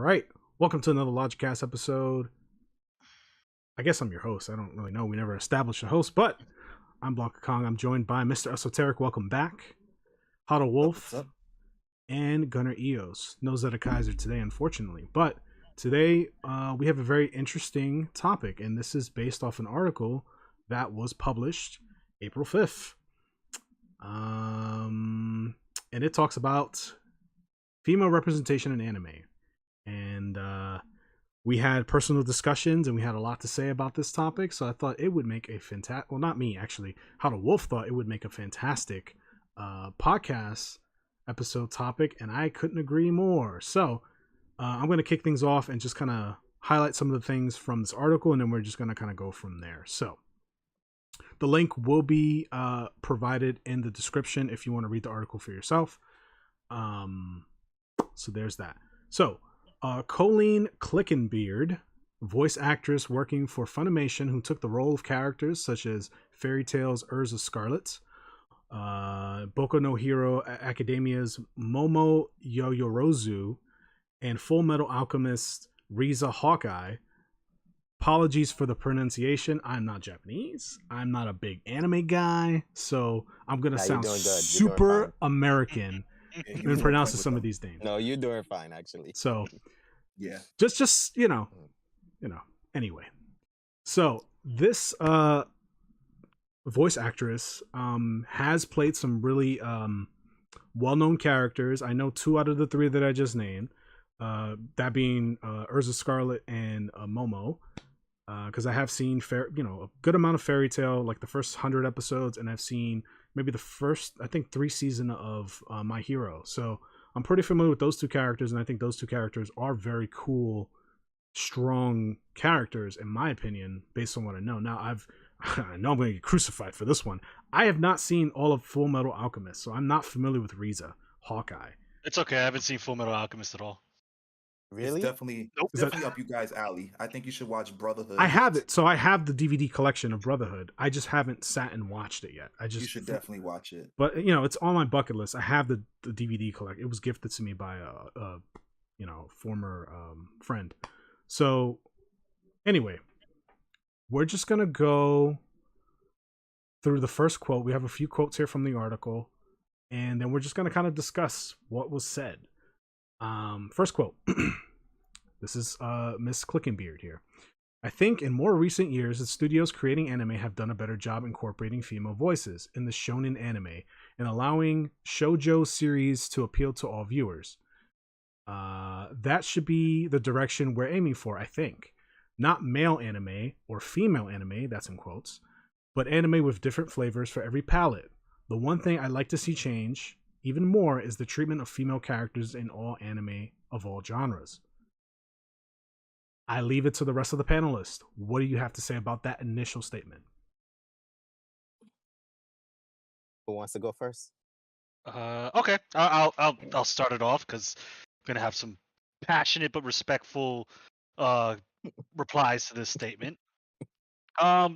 right. Welcome to another LogiCast episode. I guess I'm your host. I don't really know. We never established a host, but I'm Blanka Kong. I'm joined by Mr. Esoteric. Welcome back. Huddle What's Wolf up? and Gunner Eos. No Zedekizer today, unfortunately. But today we have a very interesting topic, and this is based off an article that was published April 5th. And it talks about female representation in anime. And we had personal discussions and we had a lot to say about this topic, so I thought it would make a fantastic, well, not me actually, How the Wolf thought it would make a fantastic podcast episode topic, and I couldn't agree more. So I'm going to kick things off and just kind of highlight some of the things from this article, and then we're just going to kind of go from there. So the link will be provided in the description if you want to read the article for yourself. So there's that. So Colleen Clickenbeard, voice actress working for Funimation, who took the role of characters such as Fairy Tail's Urza Scarlet, Boku no Hero Academia's Momo Yoyorozu, and Full Metal Alchemist Riza Hawkeye. Apologies for the pronunciation. I'm not Japanese. I'm not a big anime guy, so I'm going to sound super American and pronounce some of these names. No, you're doing fine, actually. So, Yeah. just anyway. So this voice actress has played some really well-known characters. I know 2 out of the 3 that I just named. That being Urza Scarlet and Momo. Because I have seen a good amount of Fairy Tail, like the first 100 episodes, and I've seen maybe the first, I think, 3 seasons of My Hero. So I'm pretty familiar with those 2 characters, and I think those 2 characters are very cool, strong characters, in my opinion, based on what I know. Now, I know I'm going to get crucified for this one. I have not seen all of Full Metal Alchemist, so I'm not familiar with Riza Hawkeye. It's okay. I haven't seen Full Metal Alchemist at all. Really? It's definitely up you guys' alley. I think you should watch Brotherhood. I have it. So I have the DVD collection of Brotherhood. I just haven't sat and watched it yet. You should definitely watch it. But it's on my bucket list. I have the DVD collection. It was gifted to me by a former friend. So anyway, we're just gonna go through the first quote. We have a few quotes here from the article, and then we're just gonna kind of discuss what was said. First quote. This is Miss Clickenbeard here. I think in more recent years, the studios creating anime have done a better job incorporating female voices in the shonen anime and allowing shoujo series to appeal to all viewers. That should be the direction we're aiming for, I think. Not male anime or female anime, that's in quotes, but anime with different flavors for every palate. The one thing I'd like to see change even more is the treatment of female characters in all anime of all genres. I leave it to the rest of the panelists. What do you have to say about that initial statement? Who wants to go first? Okay. I'll start it off because I'm gonna have some passionate but respectful replies to this statement. I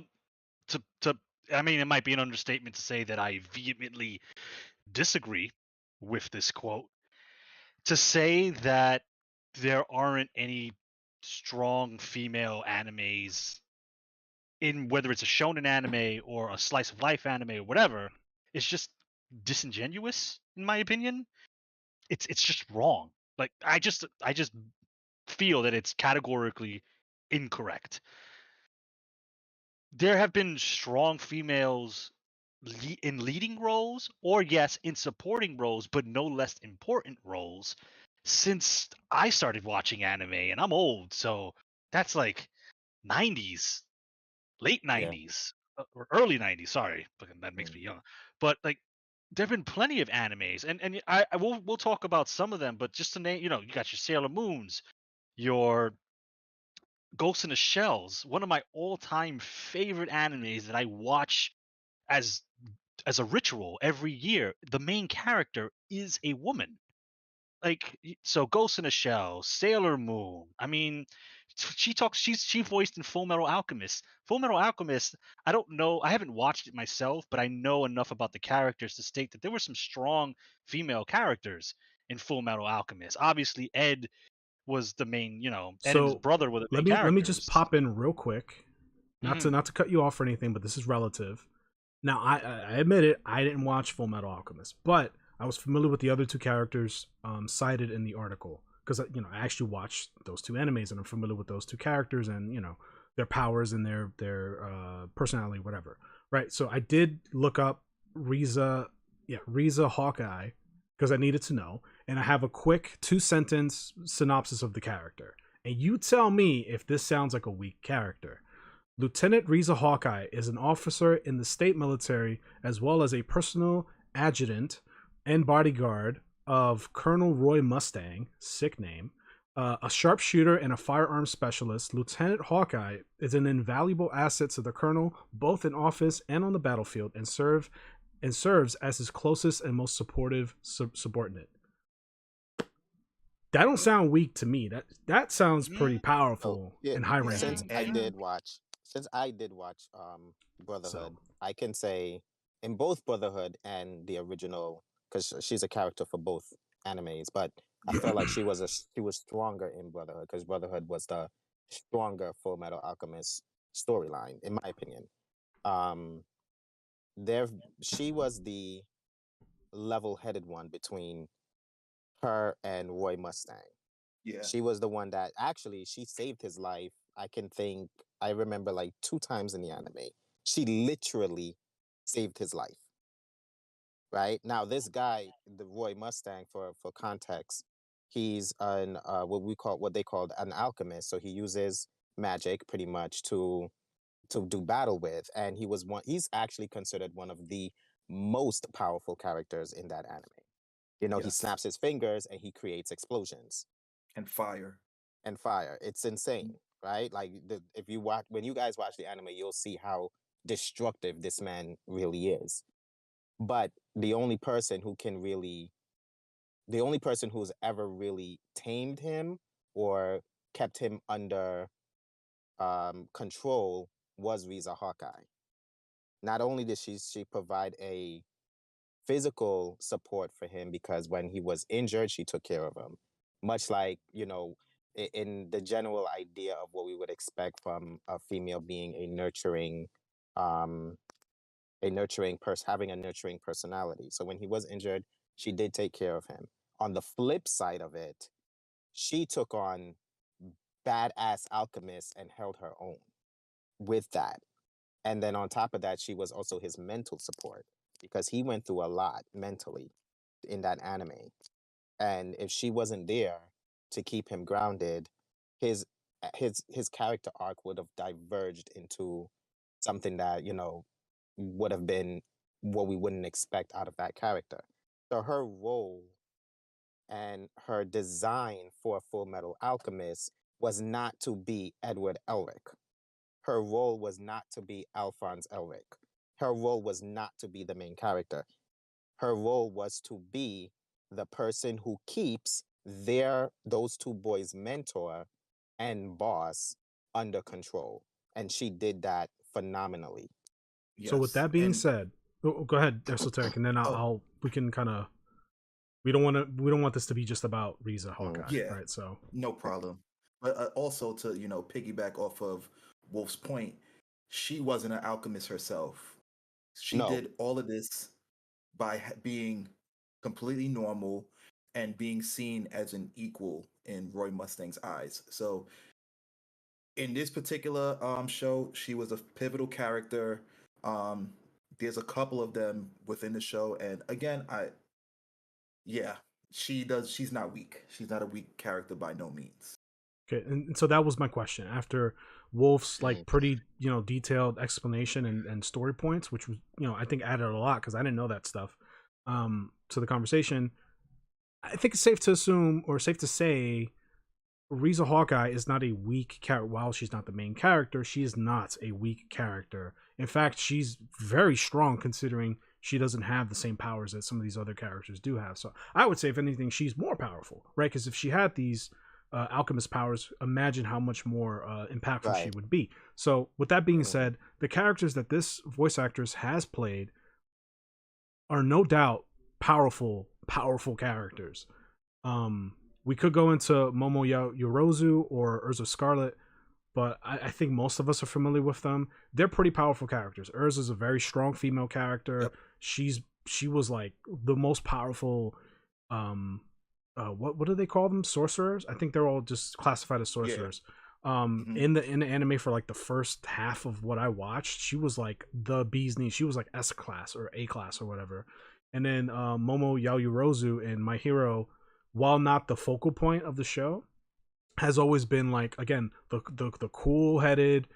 mean, it might be an understatement to say that I vehemently disagree with this quote. To say that there aren't any strong female animes in whether it's a shonen anime or a slice of life anime or whatever, it's just disingenuous in my opinion. It's just wrong. Like I just feel that it's categorically incorrect. There have been strong females in leading roles, or yes, in supporting roles, but no less important roles since I started watching anime, and I'm old, so that's like 90s, late 90s, or early 90s. Sorry, that makes me young. But like, there've been plenty of animes, and we'll talk about some of them. But just to name, you got your Sailor Moons, your Ghost in the Shells, one of my all-time favorite animes that I watch as a ritual every year. The main character is a woman. Like, so Ghost in a Shell, Sailor Moon. I mean, she voiced in Full Metal Alchemist. Full Metal Alchemist, I don't know, I haven't watched it myself, but I know enough about the characters to state that there were some strong female characters in Full Metal Alchemist. Obviously, Ed was the main, and his So brother were the main let me just characters. pop in real quick, Mhm. not to cut you off or anything, but this is relative. Now, I admit it, I didn't watch Full Metal Alchemist, but I was familiar with the other two characters cited in the article because I actually watched those two animes and I'm familiar with those two characters and their powers and their personality, whatever. Right. So I did look up Riza Hawkeye because I needed to know, and I have a quick 2-sentence synopsis of the character, and you tell me if this sounds like a weak character. Lieutenant Riza Hawkeye is an officer in the state military as well as a personal adjutant and bodyguard of Colonel Roy Mustang, sick name, a sharpshooter and a firearms specialist. Lieutenant Hawkeye is an invaluable asset to the colonel, both in office and on the battlefield, and serves as his closest and most supportive subordinate. That don't sound weak to me. That sounds pretty powerful and high ranking. Since I did watch Brotherhood, I can say in both Brotherhood and the original, because she's a character for both animes, but I felt like she was stronger in Brotherhood because Brotherhood was the stronger Full Metal Alchemist storyline, in my opinion. She was the level-headed one between her and Roy Mustang. Yeah. She was the one that actually she saved his life. I remember like 2 times in the anime. She literally saved his life. Right? Now this guy, the Roy Mustang, for context, he's an what they called an alchemist. So he uses magic pretty much to do battle with, and he's actually considered one of the most powerful characters in that anime. He snaps his fingers and he creates explosions And fire. It's insane, right? Like when you guys watch the anime, you'll see how destructive this man really is. But the only person who's ever really tamed him or kept him under control was Riza Hawkeye. Not only did she provide a physical support for him, because when he was injured, she took care of him. Much like, in the general idea of what we would expect from a female being a nurturing person, having a nurturing personality. So when he was injured, she did take care of him. On the flip side of it, she took on badass alchemists and held her own with that. And then on top of that, she was also his mental support because he went through a lot mentally in that anime. And if she wasn't there to keep him grounded, his character arc would have diverged into something that, would have been what we wouldn't expect out of that character. So her role and her design for Full Metal Alchemist was not to be Edward Elric. Her role was not to be Alphonse Elric. Her role was not to be the main character. Her role was to be the person who keeps those 2 boys' mentor and boss under control. And she did that phenomenally. Yes. So with that being said, go ahead, Esoteric, and then we can kind of we don't want this to be just about Riza Hawkeye. Yeah. Right. So no problem. But also to piggyback off of Wolf's point, she wasn't an alchemist herself. She did all of this by being completely normal and being seen as an equal in Roy Mustang's eyes. So in this particular show, she was a pivotal character. There's a couple of them within the show, and again, she's not weak. She's not a weak character by no means. Okay, and so that was my question. After Wolf's pretty detailed explanation and story points, which was I think added a lot because I didn't know that stuff to the conversation. I think it's safe to assume or safe to say Riza Hawkeye is not a weak character. While she's not the main character, she is not a weak character. In fact, she's very strong considering she doesn't have the same powers that some of these other characters do have. So I would say, if anything, she's more powerful, right? Because if she had these alchemist powers, imagine how much more impactful she would be. So with that being said, the characters that this voice actress has played are no doubt powerful characters. we could go into Momo Yorozu or Urza Scarlet, but I think most of us are familiar with them. They're pretty powerful characters. Urza is a very strong female character. Yep. She was like the most powerful. What do they call them? Sorcerers? I think they're all just classified as Yeah. sorcerers. Mhm. In the anime for like the first half of what I watched, she was like the bee's knees. She was like S class or A class or whatever. And then Momo Yaoyorozu and My Hero, while not the focal point of the show, has always been like again the cool headed,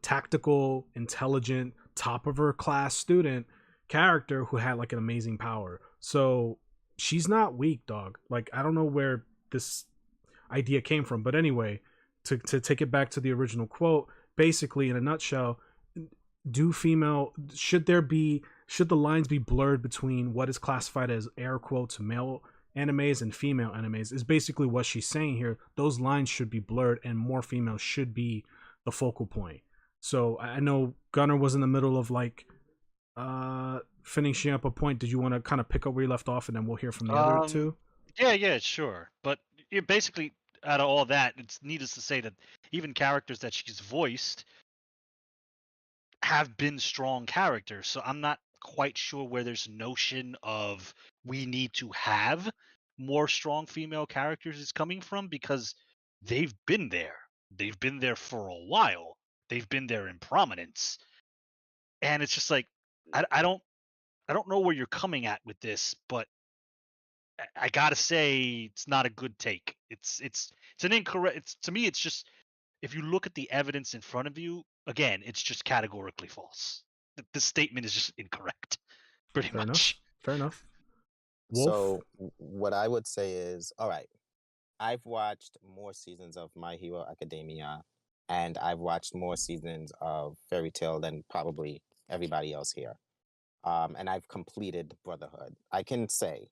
tactical, intelligent, top of her class student character who had like an amazing power. So she's not weak, dog. Like I don't know where this idea came from, but anyway, to take it back to the original quote, basically in a nutshell, do female should the lines be blurred between what is classified as air quotes male animes and female animes is basically what she's saying here. Those lines should be blurred and more females should be the focal point. So I know Gunnar was in the middle of like finishing up a point. Did you want to kind of pick up where you left off and then we'll hear from the other two? Yeah, sure. But basically, out of all that, it's needless to say that even characters that she's voiced have been strong characters. So I'm not quite sure where there's notion of we need to have more strong female characters is coming from, because they've been there. They've been there for a while. They've been there in prominence. And it's just like I don't know where you're coming at with this, but I gotta say it's not a good take. It's an incorrect. It's to me. It's just if you look at the evidence in front of you, again, it's just categorically false. The statement is just incorrect, pretty Fair enough. much. Fair enough. Wolf. So what I would say is, all right, I've watched more seasons of My Hero Academia, and I've watched more seasons of Fairy Tale than probably everybody else here. And I've completed Brotherhood. I can say,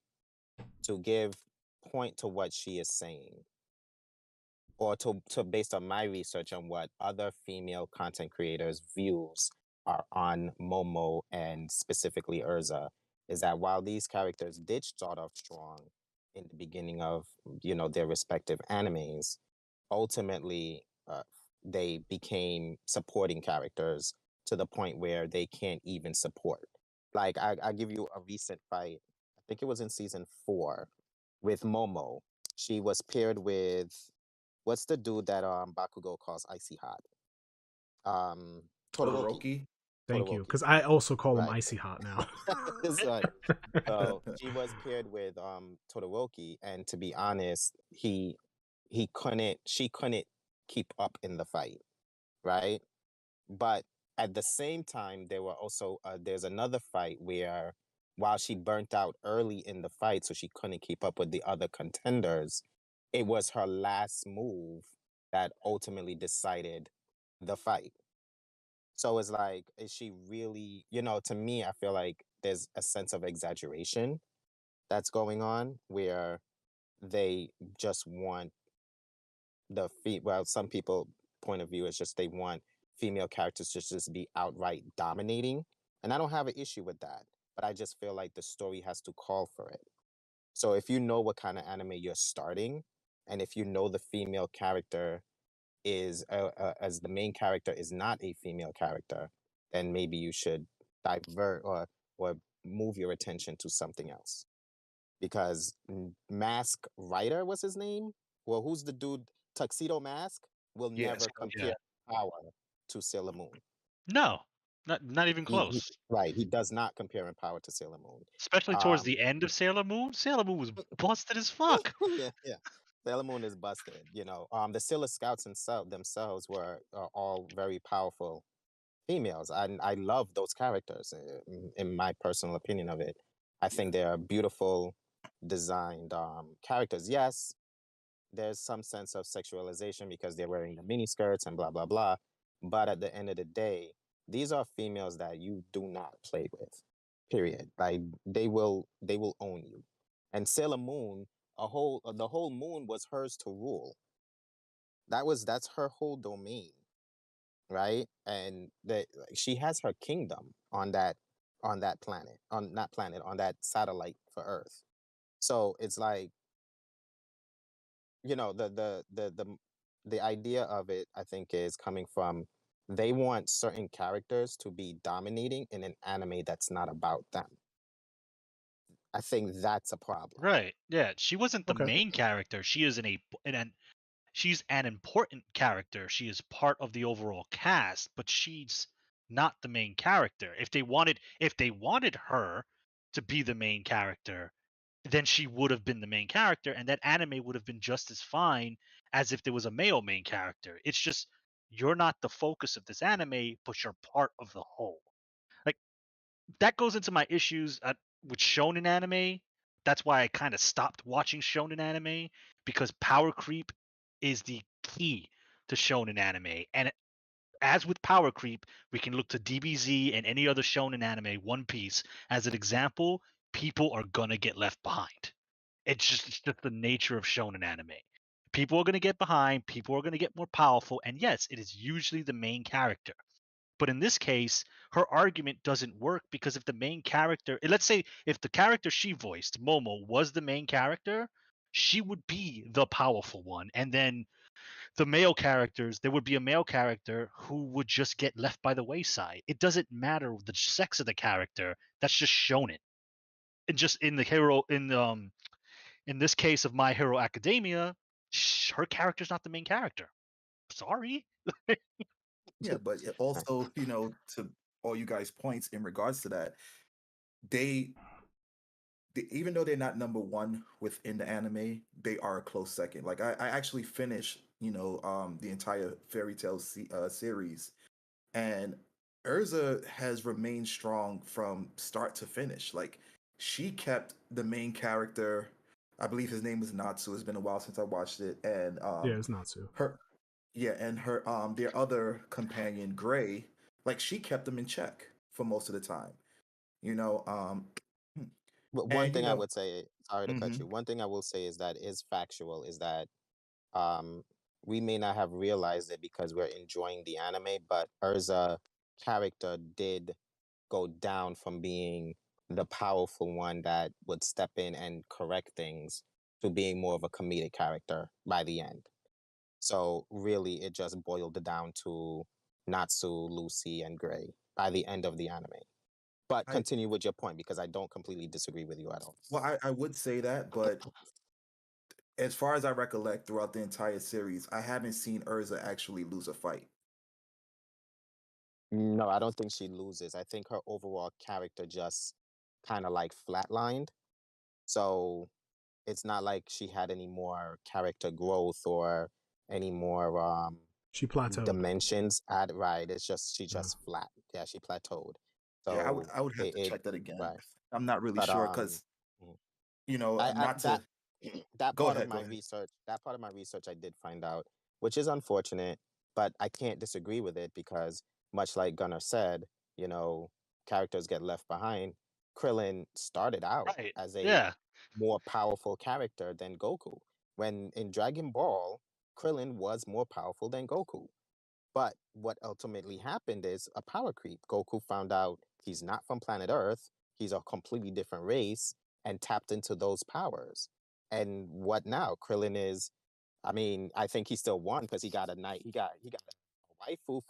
to give point to what she is saying, or to based on my research on what other female content creators' views are on Momo and specifically Urza, is that while these characters did start off strong in the beginning of their respective animes, ultimately they became supporting characters to the point where they can't even support. Like I give you a recent fight. I think it was in season 4 with Momo. She was paired with what's the dude that Bakugo calls icy hot? Um, Todoroki. Todoroki. Thank you, Todoroki. because I also call him Right. Icy Hot now. It's right. So she was paired with Todoroki, and to be honest, she couldn't keep up in the fight, right? But at the same time, there's another fight where while she burnt out early in the fight, so she couldn't keep up with the other contenders, it was her last move that ultimately decided the fight. So it's like, is she really, to me, I feel like there's a sense of exaggeration that's going on where they just want well, some people point of view is just they want female characters to just be outright dominating. And I don't have an issue with that, but I just feel like the story has to call for it. So if you know what kind of anime you're starting, and if you know the female character is as the main character is not a female character, then maybe you should divert or move your attention to something else. Because Mask Rider was his name. Well, who's the dude? Tuxedo Mask will Yes. never Yeah. compare power to Sailor Moon. No, not even He close. right. He does not compare in power to Sailor Moon. Especially towards Um, the end of Sailor Moon. Sailor Moon was busted as fuck. yeah. Sailor Moon is busted. The Sailor Scouts themselves were all very powerful females. I love those characters. In my personal opinion of it, I think they're beautiful designed characters. Yes, there's some sense of sexualization because they're wearing the mini skirts and blah blah blah. But at the end of the day, these are females that you do not play with. Period. Like they will own you. And Sailor Moon, the whole moon was hers to rule. That's her whole domain, right? And that she has her kingdom on that planet, on that satellite for Earth. So it's like you know, the idea of it, I think, is coming from they want certain characters to be dominating in an anime that's not about them. I think that's a problem. Right. Yeah. She wasn't the Okay. main character. She is she's an important character. She is part of the overall cast, but she's not the main character. If they wanted her to be the main character, then she would have been the main character, and that anime would have been just as fine as if there was a male main character. It's just you're not the focus of this anime, but you're part of the whole. Like that goes into my issues with shonen anime. That's why I kind of stopped watching shonen anime, because power creep is the key to shonen anime. And as with power creep, we can look to DBZ and any other shonen anime, One Piece, as an example. People are gonna get left behind. It's just the nature of shonen anime. People are gonna get behind. People are gonna get more powerful, and yes, it is usually the main character. But in this case, her argument doesn't work, because if the main character, let's say if the character she voiced, Momo, was the main character, she would be the powerful one. And then the male characters, there would be a male character who would just get left by the wayside. It doesn't matter the sex of the character. That's just shonen. And just in the hero, in this case of My Hero Academia, her character's not the main character. Sorry. Yeah, but it also, to all you guys' points in regards to that, they, even though they're not number one within the anime, they are a close second. Like I actually finished, the entire fairy tale series, and Urza has remained strong from start to finish. Like she kept the main character. I believe his name was Natsu. It's been a while since I watched it, and Yeah, it's Natsu. her, yeah, and her their other companion Gray, like she kept them in check for most of the time. You know, But one and thing I would say, sorry to cut mhm. you, one thing I will say is that is factual is that um, we may not have realized it because we're enjoying the anime, but Urza character did go down from being the powerful one that would step in and correct things to being more of a comedic character by the end. So really, it just boiled it down to Natsu, Lucy, and Gray by the end of the anime. But I continue with your point because I don't completely disagree with you at all. well, I would say that, but as far as I recollect throughout the entire series, I haven't seen Urza actually lose a fight. No, I don't think she loses. I think her overall character just kind of like flatlined. So it's not like she had any more character growth or any more She plateaued. dimensions at right. It's just she Yeah. just flat. Yeah, she plateaued. Yeah, So I would have to it check that again. right. I'm not really But sure because mhm. I not that to that go part of ahead, my go ahead. research, that part of my research I did find out, which is unfortunate, but I can't disagree with it because much like Gunnar said, you know, characters get left behind. Krillin started out Right. as a Yeah. more powerful character than Goku. When in Dragon Ball, Krillin was more powerful than Goku. But what ultimately happened is a power creep. Goku found out he's not from planet Earth, he's a completely different race, and tapped into those powers. And what now? Krillin is, I mean, I think he still won because he got a waifu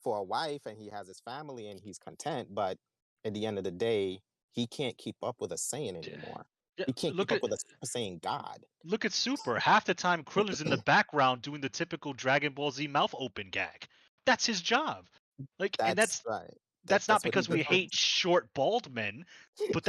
for a wife and he has his family and he's content, but at the end of the day, he can't keep up with a Saiyan Yeah. anymore. Yeah, He can't keep look up at with a Super Saiyan God. look at Super. Half the time, Krillin's in the background doing the typical Dragon Ball Z mouth open gag. That's his job. Like, and That's that's right. that's not That's what he because we does. hate short bald men, but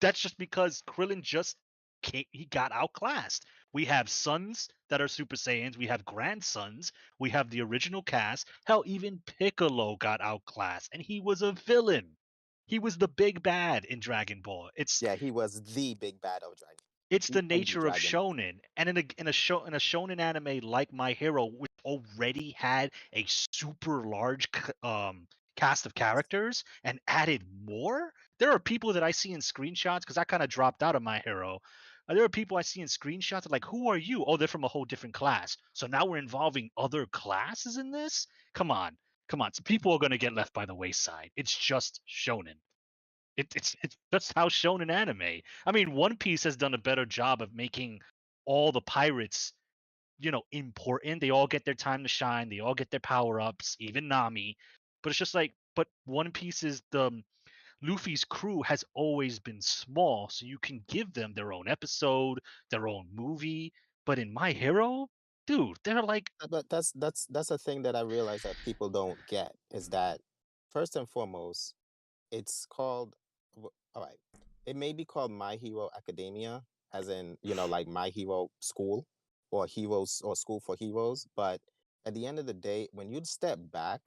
that's just because Krillin just he got outclassed. We have sons that are Super Saiyans. We have grandsons. We have the original cast. Hell, even Piccolo got outclassed, and he was a villain. He was the big bad in Dragon Ball. Yeah, he was the big bad of Dragon. It's The the only nature of Dragon. shonen, and in a shonen anime like My Hero, which already had a super large cast of characters and added more. There are people that I see in screenshots because I kind of dropped out of My Hero. There are people I see in screenshots like, "Who are you?" Oh, they're from a whole different class. So now we're involving other classes in this. Come on, come on. So people are going to get left by the wayside. It's just shonen. It's just how shonen anime. I mean, One Piece has done a better job of making all the pirates, important. They all get their time to shine. They all get their power ups, even Nami. But it's just like, but One Piece is Luffy's crew has always been small, so you can give them their own episode, their own movie. But in My Hero, dude, they're like, But that's a thing that I realize that people don't get is that first and foremost, it's called all right. It may be called My Hero Academia, as in, like My Hero School or Heroes or School for Heroes. But at the end of the day, when you step back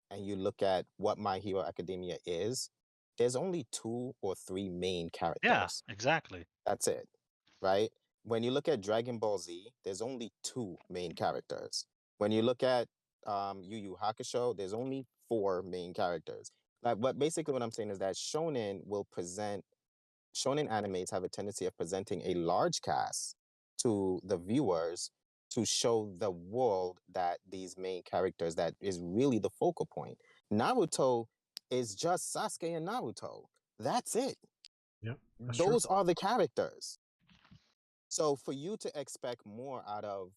and you look at what My Hero Academia is, there's only two or three main yeah, characters. exactly. That's it, right? When you look at Dragon Ball Z, there's only two main characters. When you look at Yu Yu Hakusho, there's only four main characters. Like, what basically what I'm saying is that shonen animes have a tendency of presenting a large cast to the viewers to show the world that these main characters that is really the focal point. Naruto is just Sasuke and Naruto. That's it. Yeah, that's true. Those are the characters. So for you to expect more out of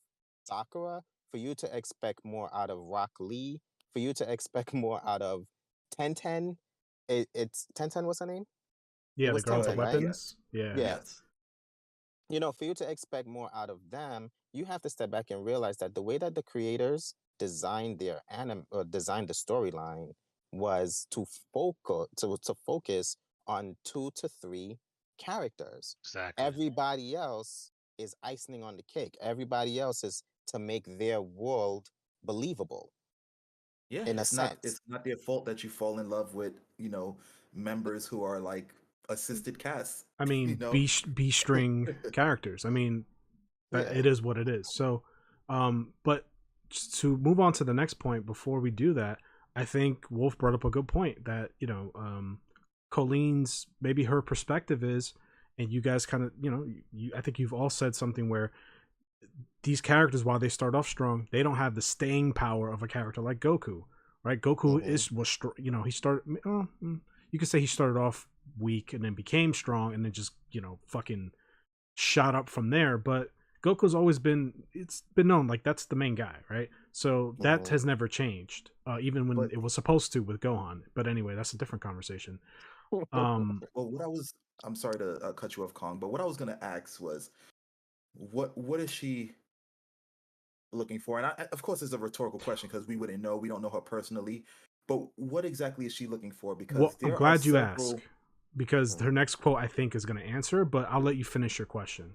Sakura, for you to expect more out of Rock Lee, for you to expect more out of Tenten, it's Tenten, what's her name? It Yeah, the was girl with the Tenten, right? weapons. Yeah. Yeah. Yes. For you to expect more out of them, you have to step back and realize that the way that the creators designed their anime or designed the storyline was to focus on 2 to 3 characters. Exactly. Everybody else is icing on the cake. Everybody else is to make their world believable Yeah, in a it's not sense. it's not their fault that you fall in love with, members who are like assisted cast, I you mean, know? B string characters. I mean, that Yeah. it is what it is. So, but to move on to the next point before we do that, I think Wolf brought up a good point that Colleen's maybe her perspective is, and you guys kind of I think you've all said something where these characters, while they start off strong, they don't have the staying power of a character like Goku, right? Goku Mm-hmm. he started. You could say he started off weak and then became strong and then just fucking shot up from there. But Goku's always it's been known like that's the main guy, right? So that Mm-hmm. has never changed, even when But it was supposed to with Gohan. But anyway, that's a different conversation. Um, well, I'm sorry to cut you off, Kong, but what I was gonna ask was, what is she looking for? And of course, it's a rhetorical question because we wouldn't know. We don't know her personally. But what exactly is she looking for? Because well, I'm there are glad you ask several. because her next quote I think is going to answer, but I'll let you finish your question.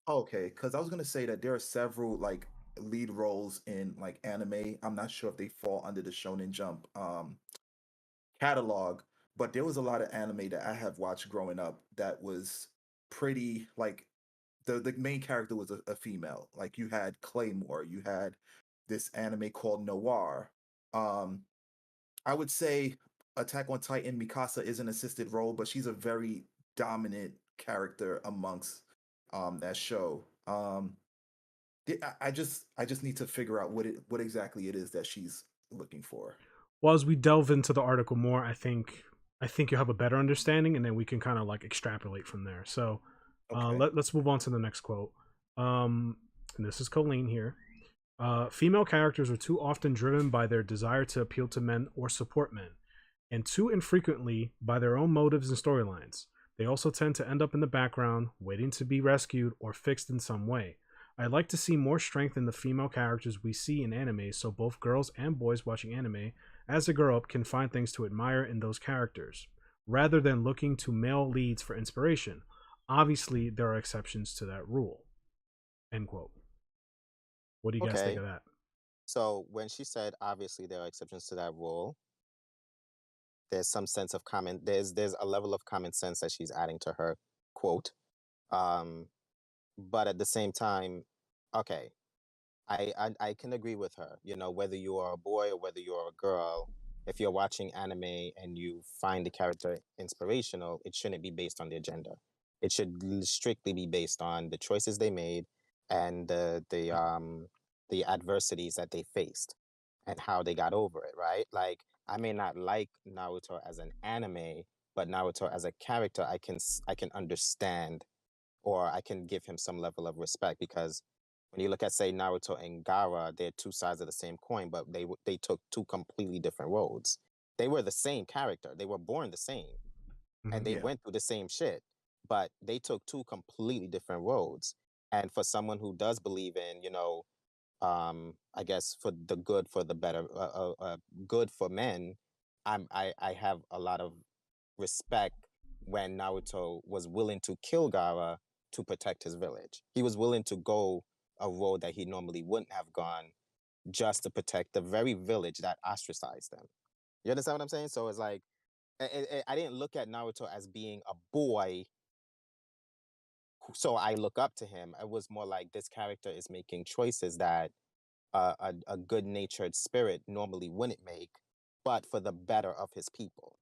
Okay, because I was gonna say that there are several like lead roles in like anime. I'm not sure if they fall under the Shonen Jump catalog, but there was a lot of anime that I have watched growing up that was pretty like the main character was a female. Like you had Claymore, you had this anime called Noir. Um, I would say Attack on Titan, Mikasa is an assisted role, but she's a very dominant character amongst that show. I just need to figure out what exactly it is that she's looking for. Well, as we delve into the article more, I think you'll have a better understanding, and then we can kind of like extrapolate from there. So Okay. let's move on to the next quote. And this is Colleen here. Female characters are too often driven by their desire to appeal to men or support men, and too infrequently by their own motives and storylines. They also tend to end up in the background, waiting to be rescued or fixed in some way. I'd like to see more strength in the female characters we see in anime so both girls and boys watching anime as they grow up can find things to admire in those characters, rather than looking to male leads for inspiration. Obviously, there are exceptions to that rule. End quote. What do you guys think Okay. of that? So when she said obviously there are exceptions to that rule, there's some sense of common there's a level of common sense that she's adding to her quote. Um, but at the same time, okay, I can agree with her. Whether you are a boy or whether you're a girl, if you're watching anime and you find the character inspirational, it shouldn't be based on their gender. It should strictly be based on the choices they made and the adversities that they faced and how they got over it, right? Like I may not like Naruto as an anime, but Naruto as a character, I can understand or I can give him some level of respect, because when you look at, say, Naruto and Gaara, they're two sides of the same coin, but they took two completely different roads. They were the same character. They were born the same, and they Yeah. went through the same shit, but they took two completely different roads. And for someone who does believe in, I guess for the good, for the better, good for men, I have a lot of respect when Naruto was willing to kill Gaara to protect his village. He was willing to go a road that he normally wouldn't have gone, just to protect the very village that ostracized them. You understand what I'm saying? So it's like, I didn't look at Naruto as being a boy, so I look up to him. It was more like, this character is making choices that a good-natured spirit normally wouldn't make, but for the better of his people.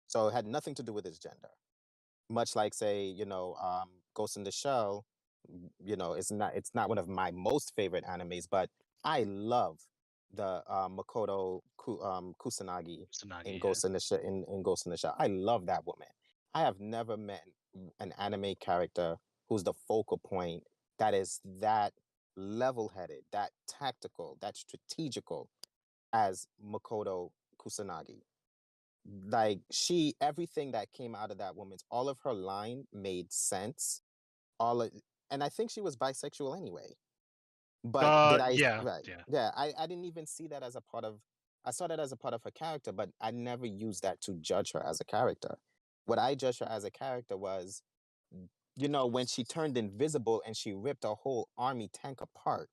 So it had nothing to do with his gender. Much like, say, Ghost in the Shell, it's not one of my most favorite animes, but I love the Kusanagi in Tsunagi, yeah. Ghost in the in Ghost in the Shell. I love that woman. I have never met an anime character who's the focal point, that is that level-headed, that tactical, that strategical as Makoto Kusanagi. Like, everything that came out of that woman's, all of her line made sense. All of, and I think she was bisexual anyway. But did I? Yeah, Right? yeah. Yeah, I didn't even see that as a part of. I saw that as a part of her character, but I never used that to judge her as a character. What I judged her as a character was, when she turned invisible and she ripped a whole army tank apart,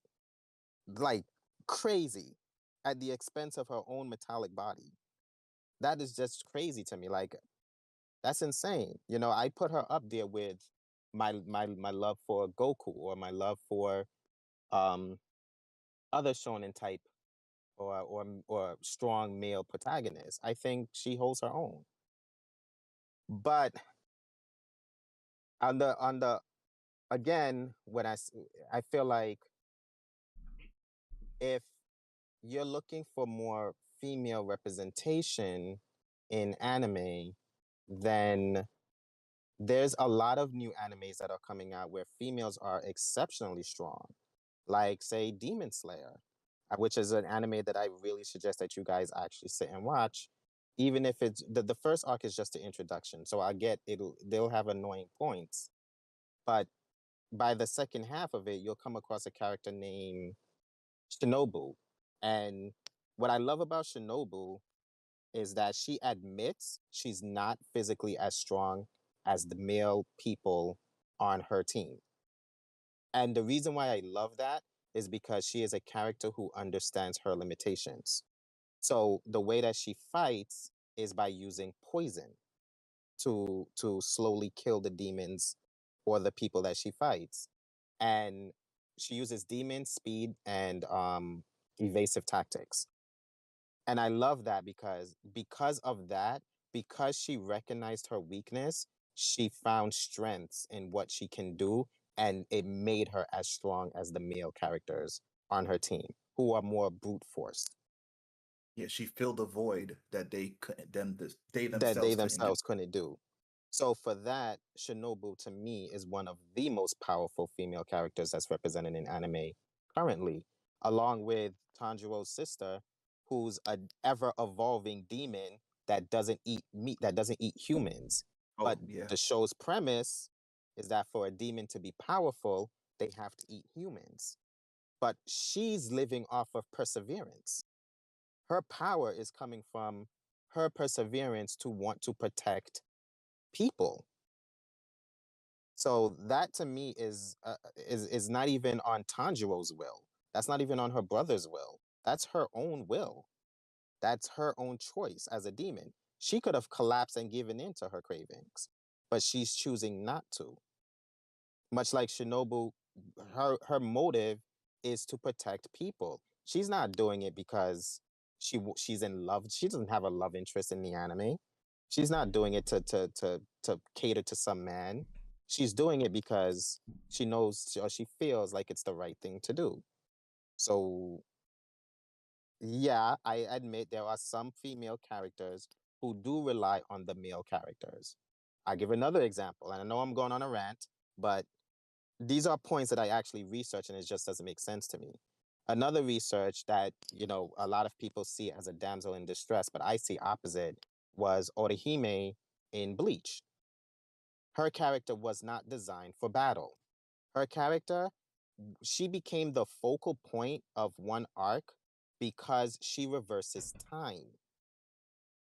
like crazy, at the expense of her own metallic body. That is just crazy to me. Like, that's insane. I put her up there with my love for Goku, or my love for um other shonen type, or strong male protagonists. I think she holds her own. But on the again, I feel like, if you're looking for more female representation in anime, then there's a lot of new animes that are coming out where females are exceptionally strong, like, say, Demon Slayer, which is an anime that I really suggest that you guys actually sit and watch. Even if it's the first arc is just the introduction, so I get they'll have annoying points, but by the second half of it, you'll come across a character named Shinobu. And what I love about Shinobu is that she admits she's not physically as strong as the male people on her team. And the reason why I love that is because she is a character who understands her limitations. So the way that she fights is by using poison to slowly kill the demons or the people that she fights. And she uses demon speed and evasive tactics. And I love that, because of that, because she recognized her weakness, she found strengths in what she can do, and it made her as strong as the male characters on her team, who are more brute force, Yeah, she filled a void that they couldn't they that they themselves couldn't do. themselves couldn't do. So for that, Shinobu to me is one of the most powerful female characters that's represented in anime currently, along with Tanjiro's sister, who's an ever evolving demon that doesn't eat meat, that doesn't eat humans. Oh But yeah. the show's premise is that for a demon to be powerful, they have to eat humans. But she's living off of perseverance. Her power is coming from her perseverance to want to protect people. So that to me is not even on Tanjiro's will. That's not even on her brother's will. That's her own will. That's her own choice as a demon. She could have collapsed and given in to her cravings, but she's choosing not to. Much like Shinobu, her motive is to protect people. She's not doing it because she's in love. She doesn't have a love interest in the anime. She's not doing it to cater to some man. She's doing it because she knows, or she feels like it's the right thing to do. So yeah, I admit there are some female characters who do rely on the male characters. I give another example, and I know I'm going on a rant, but these are points that I actually research, and it just doesn't make sense to me. Another research that, a lot of people see as a damsel in distress, but I see opposite, was Orihime in Bleach. Her character was not designed for battle. Her character, she became the focal point of one arc because she reverses time.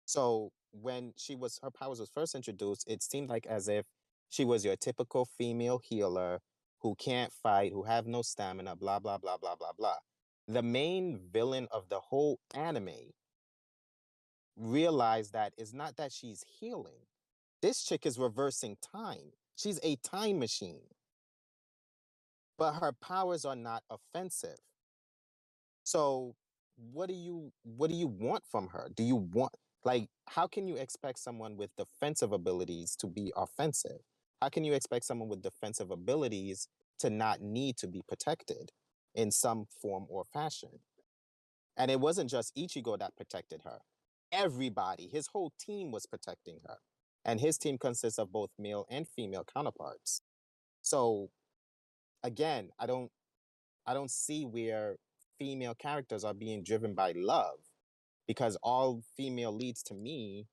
So when her powers was first introduced, it seemed like as if she was your typical female healer who can't fight, who have no stamina, blah, blah, blah, blah, blah, blah. The main villain of the whole anime realized that it's not that she's healing. This chick is reversing time. She's a time machine. But her powers are not offensive. So what do you want from her? Do you want, like, how can you expect someone with defensive abilities to be offensive? How can you expect someone with defensive abilities to not need to be protected in some form or fashion? And it wasn't just Ichigo that protected her. Everybody, his whole team was protecting her. And his team consists of both male and female counterparts. So again, I don't see where female characters are being driven by love, because all female leads, to me,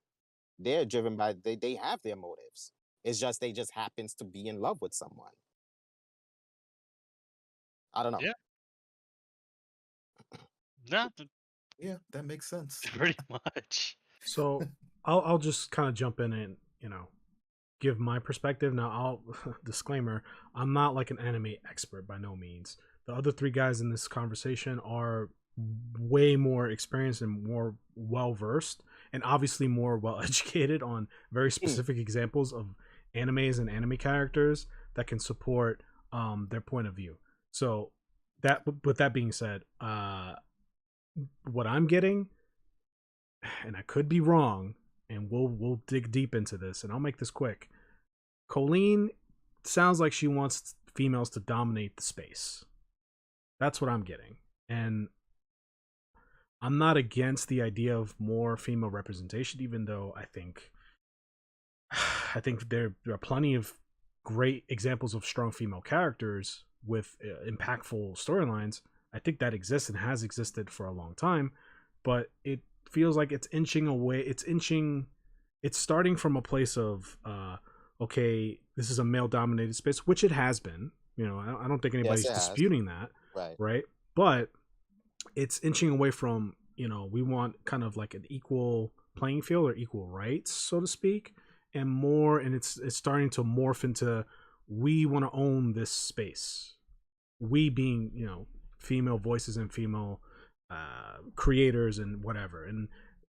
they're driven by, they have their motives. It's just they just happens to be in love with someone. I don't know. Yeah. No, Yeah, that makes sense. pretty much. So I'll just kind of jump in and give my perspective. Now I'll disclaimer: I'm not like an anime expert by no means. The other three guys in this conversation are way more experienced and more well versed, and obviously more well educated on very specific examples of animes and anime characters that can support their point of view. So that, with that being said, what I'm getting, and I could be wrong, and we'll dig deep into this, and I'll make this quick. Colleen sounds like she wants females to dominate the space. That's what I'm getting. And I'm not against the idea of more female representation, even though I think there are plenty of great examples of strong female characters with impactful storylines. I think that exists and has existed for a long time, but it feels like it's inching away. It's starting from a place of okay, this is a male dominated space, which it has been. I don't think anybody's disputing that, right? But it's inching away from, we want kind of like an equal playing field or equal rights, so to speak, and more, and it's starting to morph into, we want to own this space. We being, female voices and female creators and whatever. And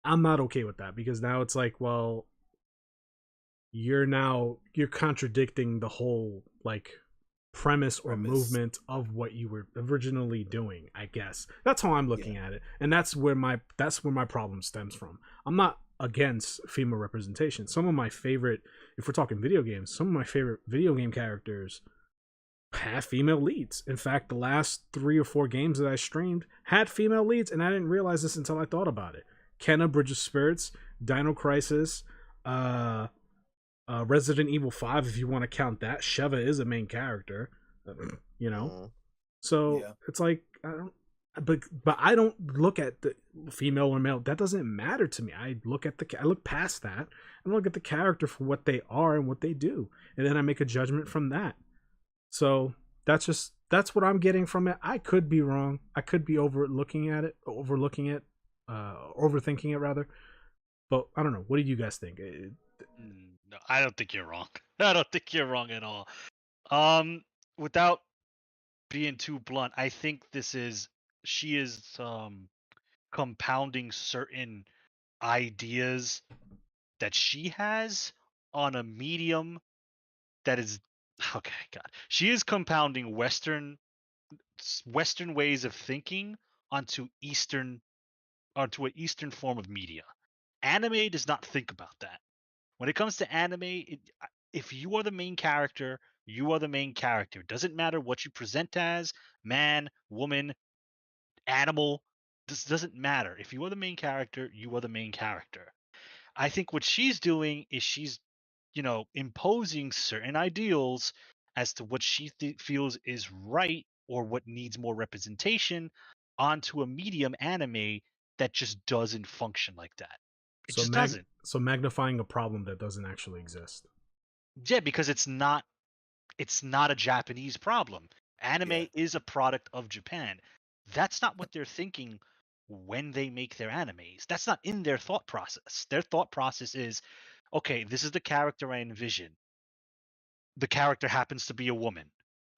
I'm not okay with that, because now it's like, well, you're contradicting the whole like premise or movement of what you were originally doing. I guess that's how I'm looking at it, and that's where my problem stems from. I'm not against female representation. Some of my favorite, if we're talking video games, some of my favorite video game characters have female leads. In fact, the last 3 or 4 games that I streamed had female leads, and I didn't realize this until I thought about it. Kenna, Bridge of Spirits, Dino Crisis, Resident Evil 5, if you want to count that. Sheva is a main character, so it's like, I don't, but I don't look at the female or male. That doesn't matter to me. I look past that and look at the character for what they are and what they do, and then I make a judgment from that. So that's what I'm getting from it. I could be wrong. I could be overthinking it rather. But I don't know. What do you guys think? No, I don't think you're wrong. I don't think you're wrong at all. Without being too blunt, I think she is compounding certain ideas that she has on a medium that is, okay, God. She is compounding Western ways of thinking onto an Eastern form of media. Anime does not think about that. When it comes to anime, if you are the main character, you are the main character. It doesn't matter what you present as, man, woman, animal. This doesn't matter. If you are the main character, you are the main character. I think what she's doing is she's, imposing certain ideals as to what she feels is right or what needs more representation onto a medium anime that just doesn't function like that. It So just doesn't. so magnifying a problem that doesn't actually exist. Yeah, because it's not a Japanese problem. Yeah. Anime is a product of Japan. That's not what they're thinking when they make their animes. That's not in their thought process. Their thought process is, okay, this is the character I envision. The character happens to be a woman.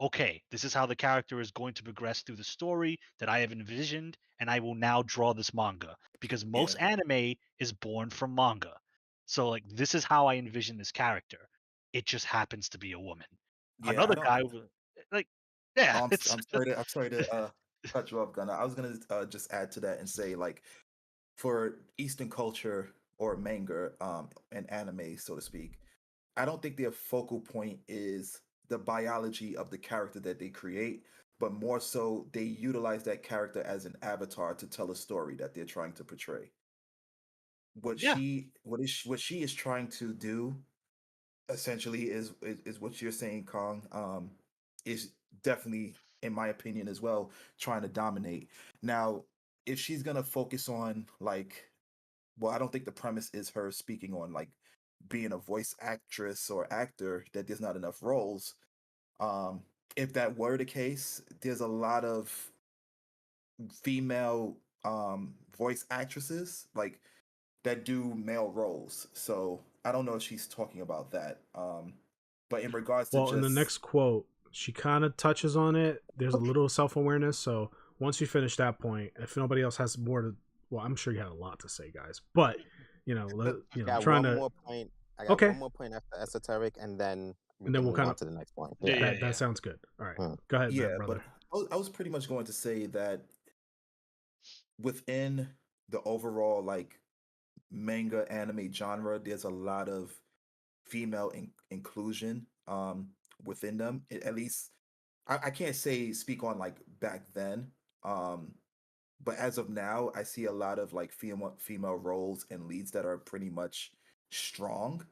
Okay, this is how the character is going to progress through the story that I have envisioned, and I will now draw this manga because most Yeah. anime is born from manga. So, like, this is how I envision this character. It just happens to be a woman. Yeah. I Another don't. guy, like, yeah, Oh, it's I'm sorry to cut you off, Gunnar. I was gonna just add to that and say, like, for Eastern culture or manga, and anime, so to speak, I don't think their focal point is the biology of the character that they create, but more so they utilize that character as an avatar to tell a story that they're trying to portray. yeah, What she is trying to do essentially is what you're saying, Kong. Is definitely, in my opinion, as well, trying to dominate. Now, if she's gonna focus on, like, well, I don't think the premise is her speaking on, like, being a voice actress or actor, that there's not enough roles. Um, if that were the case, there's a lot of female voice actresses, like, that do male roles. So I don't know if she's talking about that. But in regards to Well, in the just next quote, she kind of touches on it. There's a little self awareness. So once you finish that point, if nobody else has more to, well, I'm sure you had a lot to say, guys. But I got trying one to more point. I got okay, one more point after esoteric, and then we and then can we'll move kind on of to the next point. yeah, Yeah. yeah, that yeah. sounds good. All right, Mm. go ahead, yeah, but brother. I was pretty much going to say that within the overall, like, manga anime genre, there's a lot of female inclusion within them. At least I can't say speak on, like, back then. Um but as of now, I see a lot of, like, female roles and leads that are pretty much strong,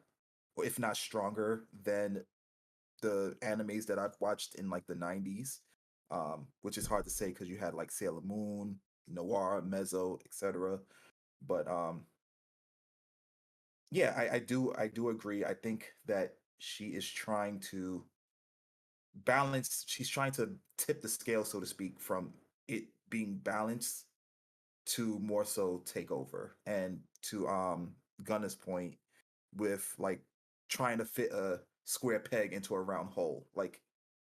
or if not stronger than the animes that I've watched in, like, the 90s. Which is hard to say because you had, like, Sailor Moon, Noir, Mezzo, etc. But yeah, I do agree. I think that she is trying to balance. She's trying to tip the scale, so to speak, from it being balanced to more so take over. And to Gunna's point, with, like, trying to fit a square peg into a round hole, like,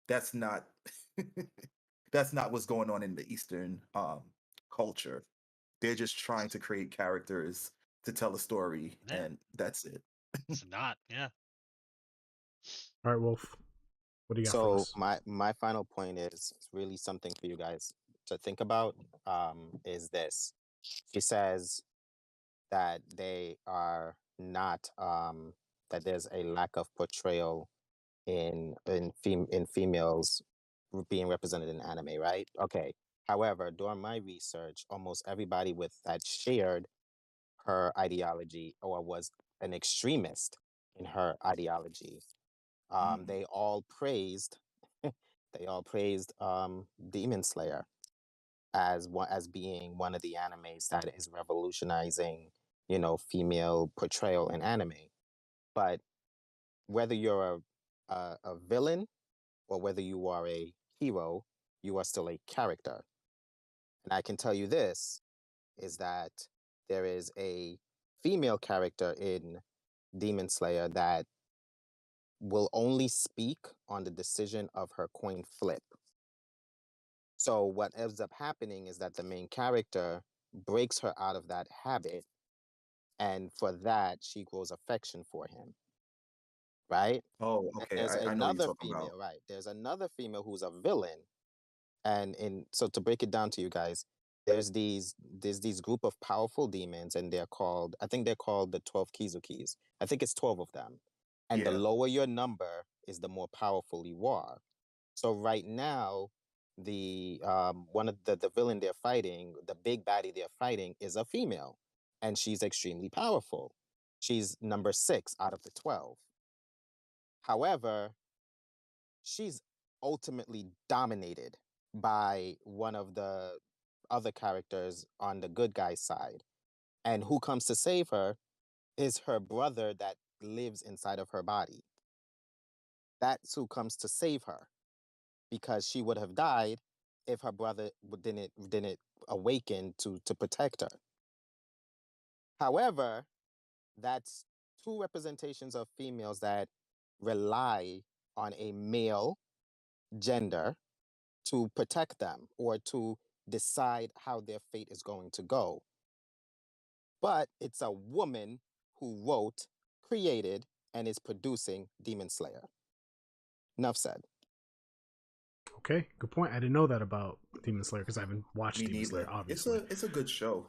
that's not that's not what's going on in the Eastern culture. They're just trying to create characters to tell a story, Yeah, and that's it. it's not. Yeah, All right, Wolf, what do you got for So us? my final point is it's really something for you guys to think about. Is this? She says that they are not that there's a lack of portrayal in females being represented in anime, right? Okay. However, during my research, almost everybody with that shared her ideology or was an extremist in her ideology, Mm. they all praised they all praised Demon Slayer as being one of the animes that is revolutionizing, female portrayal in anime. But whether you're a villain or whether you are a hero, you are still a character. And I can tell you this is that there is a female character in Demon Slayer that will only speak on the decision of her coin flip. So what ends up happening is that the main character breaks her out of that habit, and for that she grows affection for him, right? Oh, And okay. there's I know what you're another talking about. female, right? There's another female who's a villain, and in so to break it down to you guys, there's these group of powerful demons, and I think they're called the 12 Kizukis. I think it's 12 of them, and the Yeah. lower your number is the more powerful you are. So right now, the one of the villain they're fighting, the big baddie they're fighting, is a female, and she's extremely powerful. She's number 6 out of the 12. However, she's ultimately dominated by one of the other characters on the good guy's side. And who comes to save her is her brother that lives inside of her body. That's who comes to save her, because she would have died if her brother didn't awaken to protect her. However, that's two representations of females that rely on a male gender to protect them or to decide how their fate is going to go. But it's a woman who wrote, created, and is producing Demon Slayer. Enough said. Okay, good point. I didn't know that about Demon Slayer because I haven't watched Me Demon neither. Slayer, obviously. It's a good show.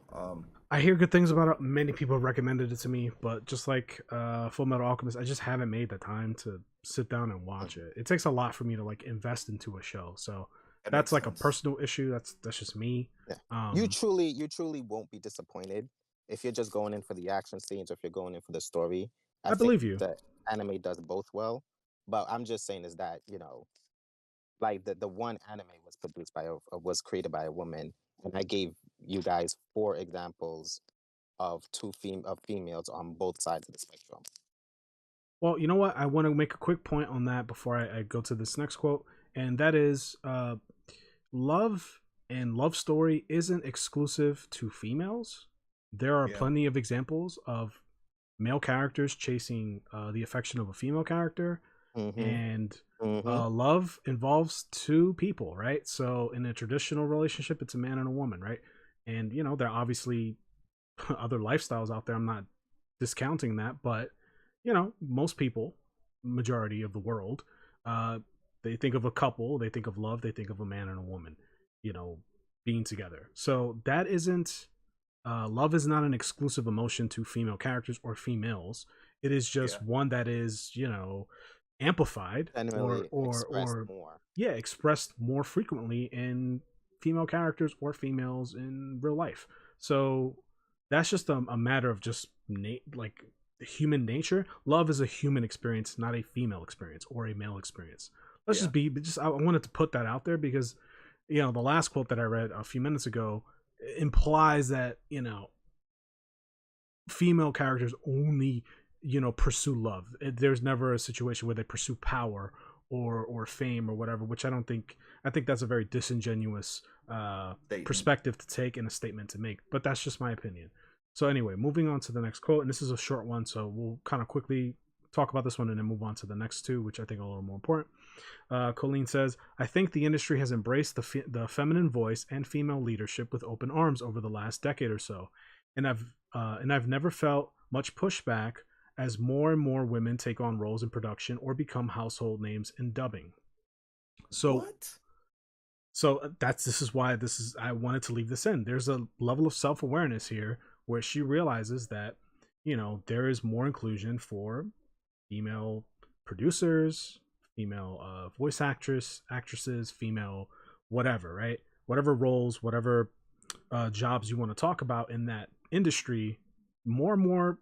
I hear good things about it. Many people have recommended it to me, but just like Full Metal Alchemist, I just haven't made the time to sit down and watch it. It takes a lot for me to like invest into a show, so that's like sense. a personal issue. That's just me. Yeah. You truly won't be disappointed if you're just going in for the action scenes, or if you're going in for the story. I believe you. The anime does both well, but I'm just saying is that, you know, like the one anime was produced by was created by a woman, and I gave you guys 4 examples of females on both sides of the spectrum. Well, you know what? I want to make a quick point on that before I go to this next quote, and that is love and love story isn't exclusive to females. There are plenty of examples of male characters chasing the affection of a female character, and love involves 2 people, right? So in a traditional relationship, it's a man and a woman, right? And you know, there are obviously other lifestyles out there. I'm not discounting that, but you know, most people, majority of the world, they think of a couple, they think of love, they think of a man and a woman, you know, being together. So that isn't love is not an exclusive emotion to female characters or females. It is just one that is, you know, amplified or more. Yeah, expressed more frequently in female characters or females in real life. So that's just a matter of just like human nature. Love is a human experience, not a female experience or a male experience. Let's just I wanted to put that out there because, you know, the last quote that I read a few minutes ago implies that, you know, female characters only, you know, pursue love. There's never a situation where they pursue power or fame or whatever, which I think that's a very disingenuous perspective to take and a statement to make, but that's just my opinion. So anyway, moving on to the next quote, and this is a short one, so we'll kind of quickly talk about this one and then move on to the next 2, which I think are a little more important. Colleen says, I think the industry has embraced the feminine voice and female leadership with open arms over the last decade or so, and I've never felt much pushback as more and more women take on roles in production or become household names in dubbing. So what? So this is why I wanted to leave this in. There's a level of self-awareness here where she realizes that, you know, there is more inclusion for female producers, female voice actresses, female whatever, right? Whatever roles, whatever jobs you want to talk about in that industry, more and more,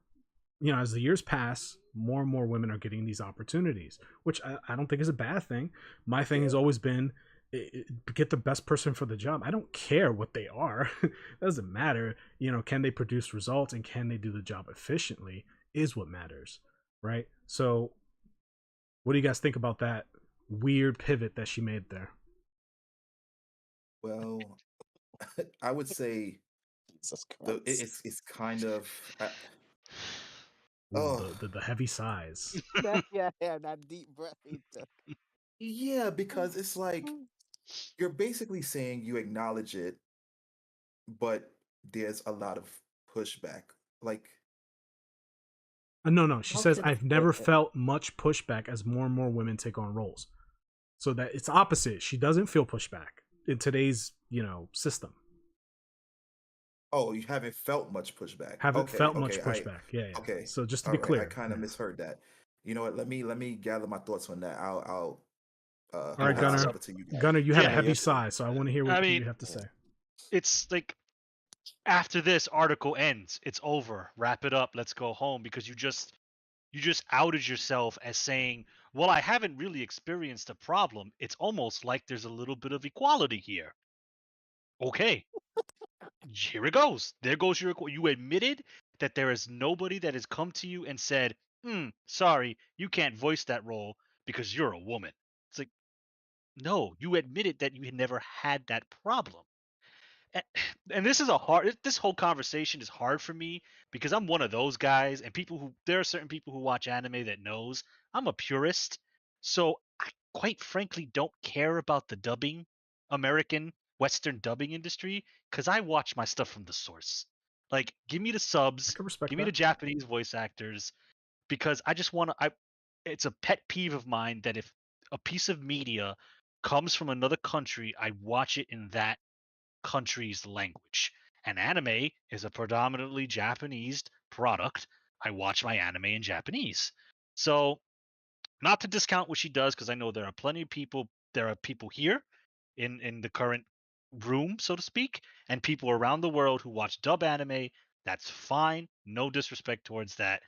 you know, as the years pass, more and more women are getting these opportunities, which I don't think is a bad thing. My thing has always been, get the best person for the job. I don't care what they are. It doesn't matter. You know, can they produce results and can they do the job efficiently is what matters, right? So what do you guys think about that weird pivot that she made there? Well, I would say it's kind of The heavy sighs. that deep breath he took. Yeah, because it's like you're basically saying you acknowledge it, but there's a lot of pushback. Like, No. She says, I've never felt much pushback as more and more women take on roles. So that it's opposite. She doesn't feel pushback in today's, you know, system. Oh, you haven't felt much pushback. Haven't felt much pushback. Yeah. Okay. So just to be clear, I kind of misheard that. You know what? Let me gather my thoughts on that. I'll all right, Gunnar. Gunnar, you had a heavy sigh, so I want to hear what you have to say. It's like, after this article ends, it's over. Wrap it up. Let's go home, because You just outed yourself as saying, well, I haven't really experienced a problem. It's almost like there's a little bit of equality here. Okay, here it goes. There goes you admitted that there is nobody that has come to you and said, sorry, you can't voice that role because you're a woman. It's like, no, you admitted that you had never had that problem. And, and this whole conversation is hard for me because I'm one of those guys, and there are certain people who watch anime that knows I'm a purist. So I quite frankly don't care about the dubbing, American Western dubbing industry, because I watch my stuff from the source. Like, give me the I subs, can respect give me the that. Japanese voice actors, because I just want to. It's a pet peeve of mine that if a piece of media comes from another country, I watch it in that country's language. And anime is a predominantly Japanese product. I watch my anime in Japanese. So, not to discount what she does, because I know there are plenty of people. There are people here in the current room, so to speak, and people around the world who watch dub anime. That's fine. No disrespect towards that.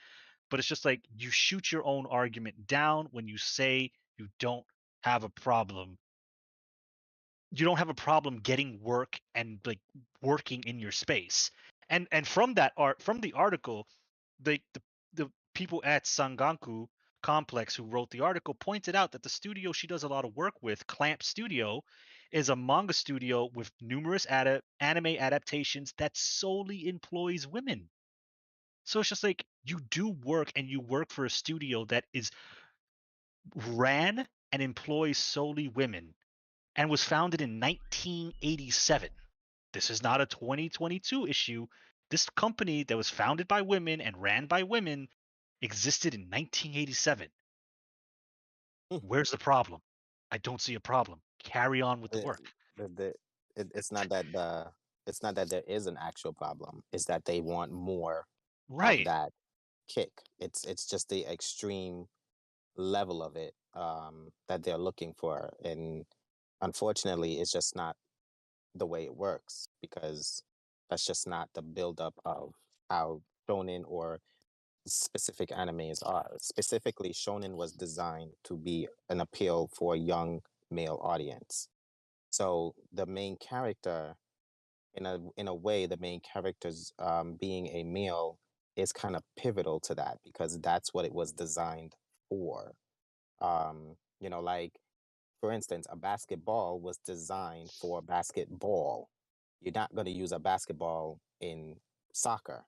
But it's just like you shoot your own argument down when you say you don't have a problem getting work and like working in your space. And from the article, the people at Sanganku Complex who wrote the article pointed out that the studio she does a lot of work with, Clamp Studio, is a manga studio with numerous anime adaptations that solely employs women. So it's just like you do work, and you work for a studio that is ran and employs solely women and was founded in 1987. This is not a 2022 issue. This company that was founded by women and ran by women existed in 1987. Hmm. Where's the problem? I don't see a problem. Carry on with the The, work. it's not that it's not that there is an actual problem. It's that they want more of Right. that kick. It's just the extreme level of it that they're looking for, and unfortunately, it's just not the way it works because that's just not the buildup of how shonen or specific animes are. Specifically, shonen was designed to be an appeal for a young male audience. So the main character, in a way, the main character's being a male is kind of pivotal to that because that's what it was designed for. Like for instance, a basketball was designed for basketball. You're not going to use a basketball in soccer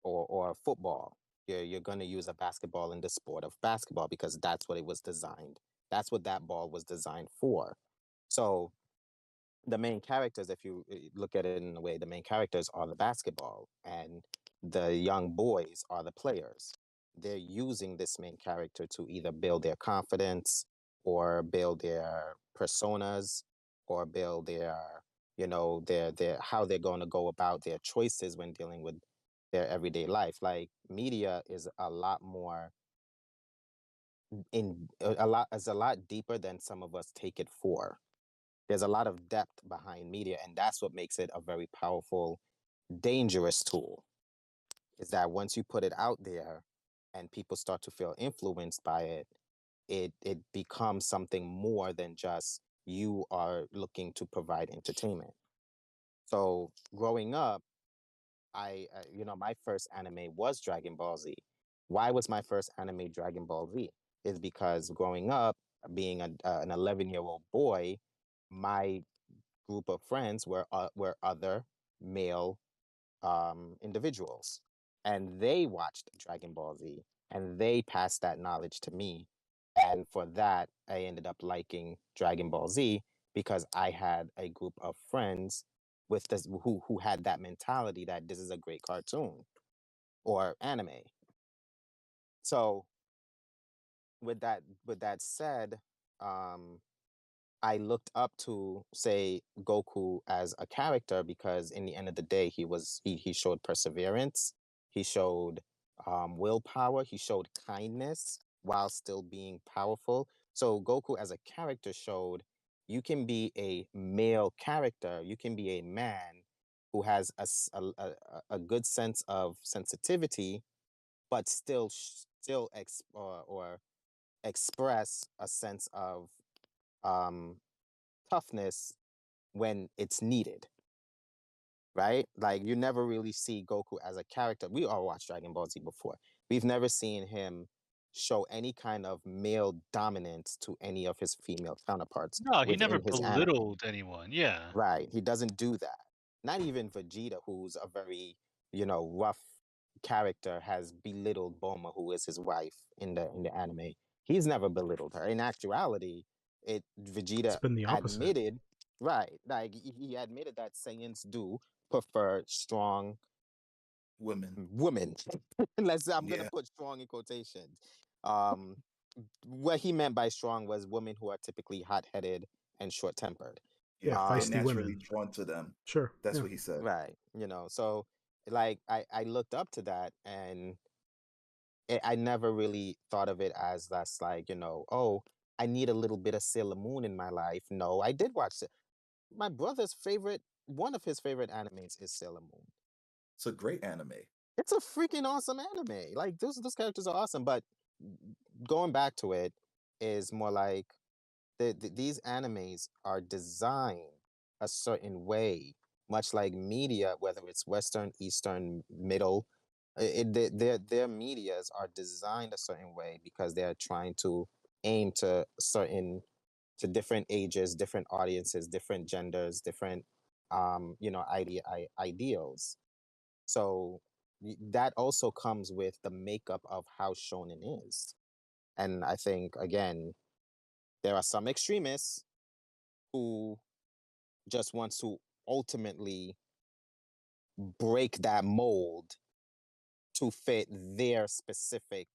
or football. You're going to use a basketball in the sport of basketball because that's what it was designed. That's what that ball was designed for. So the main characters, if you look at it in a way, the main characters are the basketball and the young boys are the players. They're using this main character to either build their confidence or build their personas or build their how they're going to go about their choices when dealing with their everyday life. Like media is a lot more in a lot is a lot deeper than some of us take it for. There's a lot of depth behind media, and that's what makes it a very powerful, dangerous tool. Is that once you put it out there and people start to feel influenced by it, it becomes something more than just you are looking to provide entertainment. So growing up, my first anime was Dragon Ball Z. Why was my first anime Dragon Ball Z? Is because growing up, being an 11-year-old boy, my group of friends were other male individuals, and they watched Dragon Ball Z, and they passed that knowledge to me, and for that, I ended up liking Dragon Ball Z because I had a group of friends with this who had that mentality that this is a great cartoon or anime. So with that said, um, I looked up to say Goku as a character because in the end of the day he showed perseverance, he showed willpower, he showed kindness while still being powerful. So Goku as a character showed you can be a male character, you can be a man who has a good sense of sensitivity but still or express a sense of um, toughness when it's needed, right? Like you never really see Goku as a character. We all watched Dragon Ball Z before. We've never seen him show any kind of male dominance to any of his female counterparts No, he never within his anime. belittled anyone. Yeah. Right. He doesn't do that. Not even Vegeta, who's a very, rough character, has belittled Bulma, who is his wife in the anime. He's never belittled her. In actuality, It's Vegeta been the opposite. admitted, right, like he admitted that Saiyans do prefer strong Women. women. I'm gonna Yeah. put strong in quotations. Um, what he meant by strong was women who are typically hot-headed and short-tempered. Yeah, Yeah. They're feisty naturally women. drawn to them. Sure. That's Yeah. what he said. Right. So like I looked up to that, and I never really thought of it as that's like, oh, I need a little bit of Sailor Moon in my life. No, I did watch it. My brother's one of his favorite animes is Sailor Moon. It's a great anime. It's a freaking awesome anime. Like those characters are awesome, but going back to it is more like these animes are designed a certain way, much like media, whether it's Western, Eastern, Middle. Their medias are designed a certain way because they're trying to aim to different ages, different audiences, different genders, different ideals. So that also comes with the makeup of how shonen is. And I think again, there are some extremists who just want to ultimately break that mold to fit their specific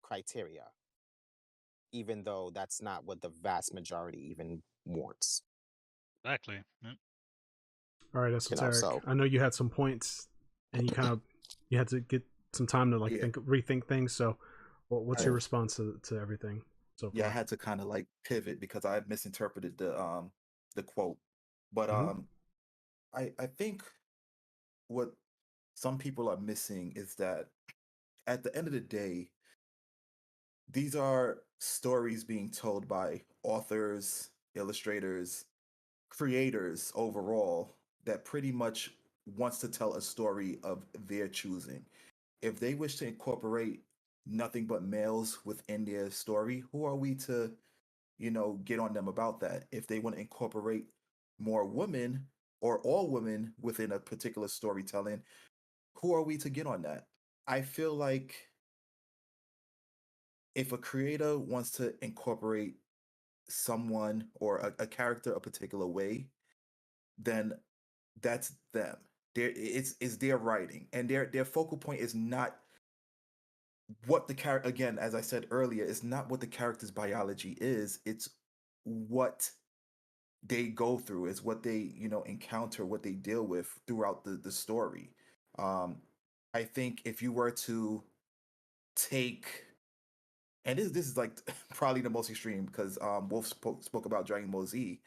criteria, even though that's not what the vast majority even wants. Exactly. Yeah. All right, Esoteric. So I know you had some points, and you had to get some time to like Yeah. rethink things. So, what's your Yeah. response to everything so Yeah, I far? had to kind of like pivot because I misinterpreted the quote. But Mm-hmm. I think what some people are missing is that at the end of the day, these are stories being told by authors, illustrators, creators overall that pretty much wants to tell a story of their choosing. If they wish to incorporate nothing but males within their story, who are we to, get on them about that? If they want to incorporate more women or all women within a particular storytelling, who are we to get on that? I feel like if a creator wants to incorporate someone or a character a particular way, then that's them. It's their writing, and their focal point is not what the character. Again, as I said earlier, it's not what the character's biology is. It's what they go through. It's what they encounter, what they deal with throughout the story. Um, I think if you were to take and this is like probably the most extreme because Wolf spoke about Dragon Ball Z.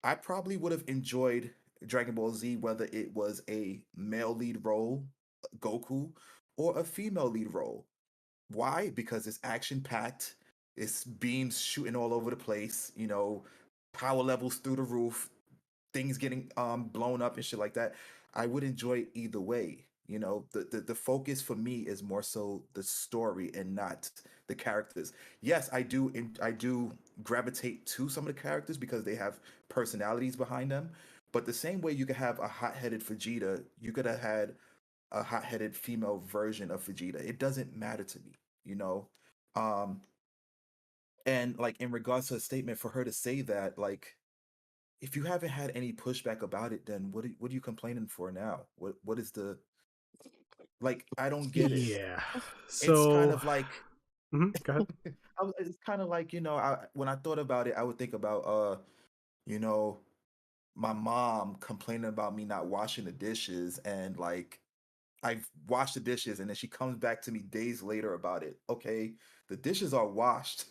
I probably would have enjoyed Dragon Ball Z whether it was a male lead role, Goku, or a female lead role. Why? Because it's action packed. It's beams shooting all over the place. Power levels through the roof. Things getting blown up and shit like that. I would enjoy either way. The focus for me is more so the story and not the characters. Yes, I do gravitate to some of the characters because they have personalities behind them. But the same way you could have a hot-headed Vegeta, you could have had a hot-headed female version of Vegeta. It doesn't matter to me, you know. Um, and like in regards to a statement for her to say that, like if you haven't had any pushback about it, then what are you complaining for now? What is the like? I don't get it. Yeah. It's kind So, of like go ahead. it's kind of like when I thought about it, I would think about you know my mom complaining about me not washing the dishes, and like I've washed the dishes, and then she comes back to me days later about it. Okay, the dishes are washed.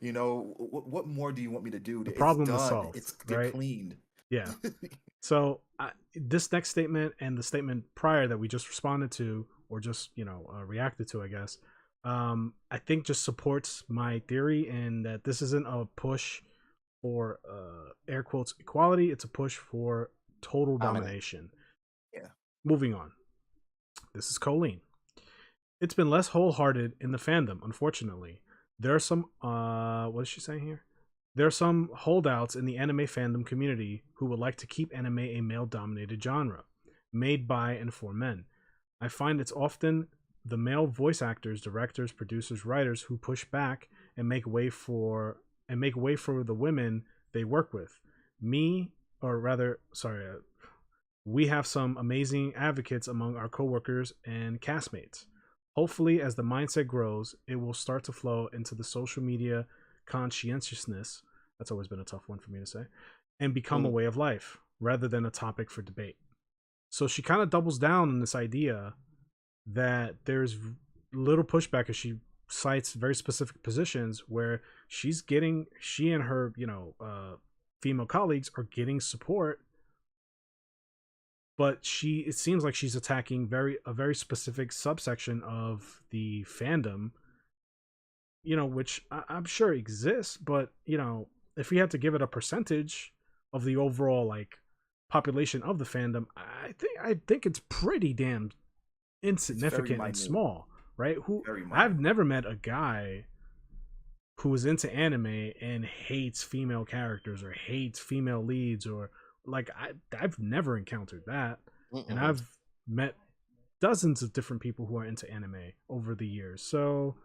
What more do you want me to do? The It's problem was done. solved, They're right? cleaned. Yeah. So this next statement and the statement prior that we just responded to or just reacted to, I guess. I think just supports my theory in that this isn't a push for air quotes equality. It's a push for total domination. Yeah. Moving on. This is Colleen. It's been less wholehearted in the fandom, unfortunately. There are some what is she saying here? There are some holdouts in the anime fandom community who would like to keep anime a male dominated genre, made by and for men. I find it's often the male voice actors, directors, producers, writers who push back and make way for the women they work with. Me, or rather, sorry, we have some amazing advocates among our coworkers and castmates. Hopefully, as the mindset grows, it will start to flow into the social media conscientiousness. That's always been a tough one for me to say, and become a way of life rather than a topic for debate. So she kind of doubles down on this idea that there's little pushback as she cites very specific positions where she and her female colleagues are getting support, but it seems like she's attacking a very specific subsection of the fandom, which I'm sure exists, but if we had to give it a percentage of the overall like population of the fandom, I think it's pretty damn insignificant and small, right? I've never met a guy who is into anime and hates female characters or hates female leads, or like I've never encountered that. And I've met dozens of different people who are into anime over the years. So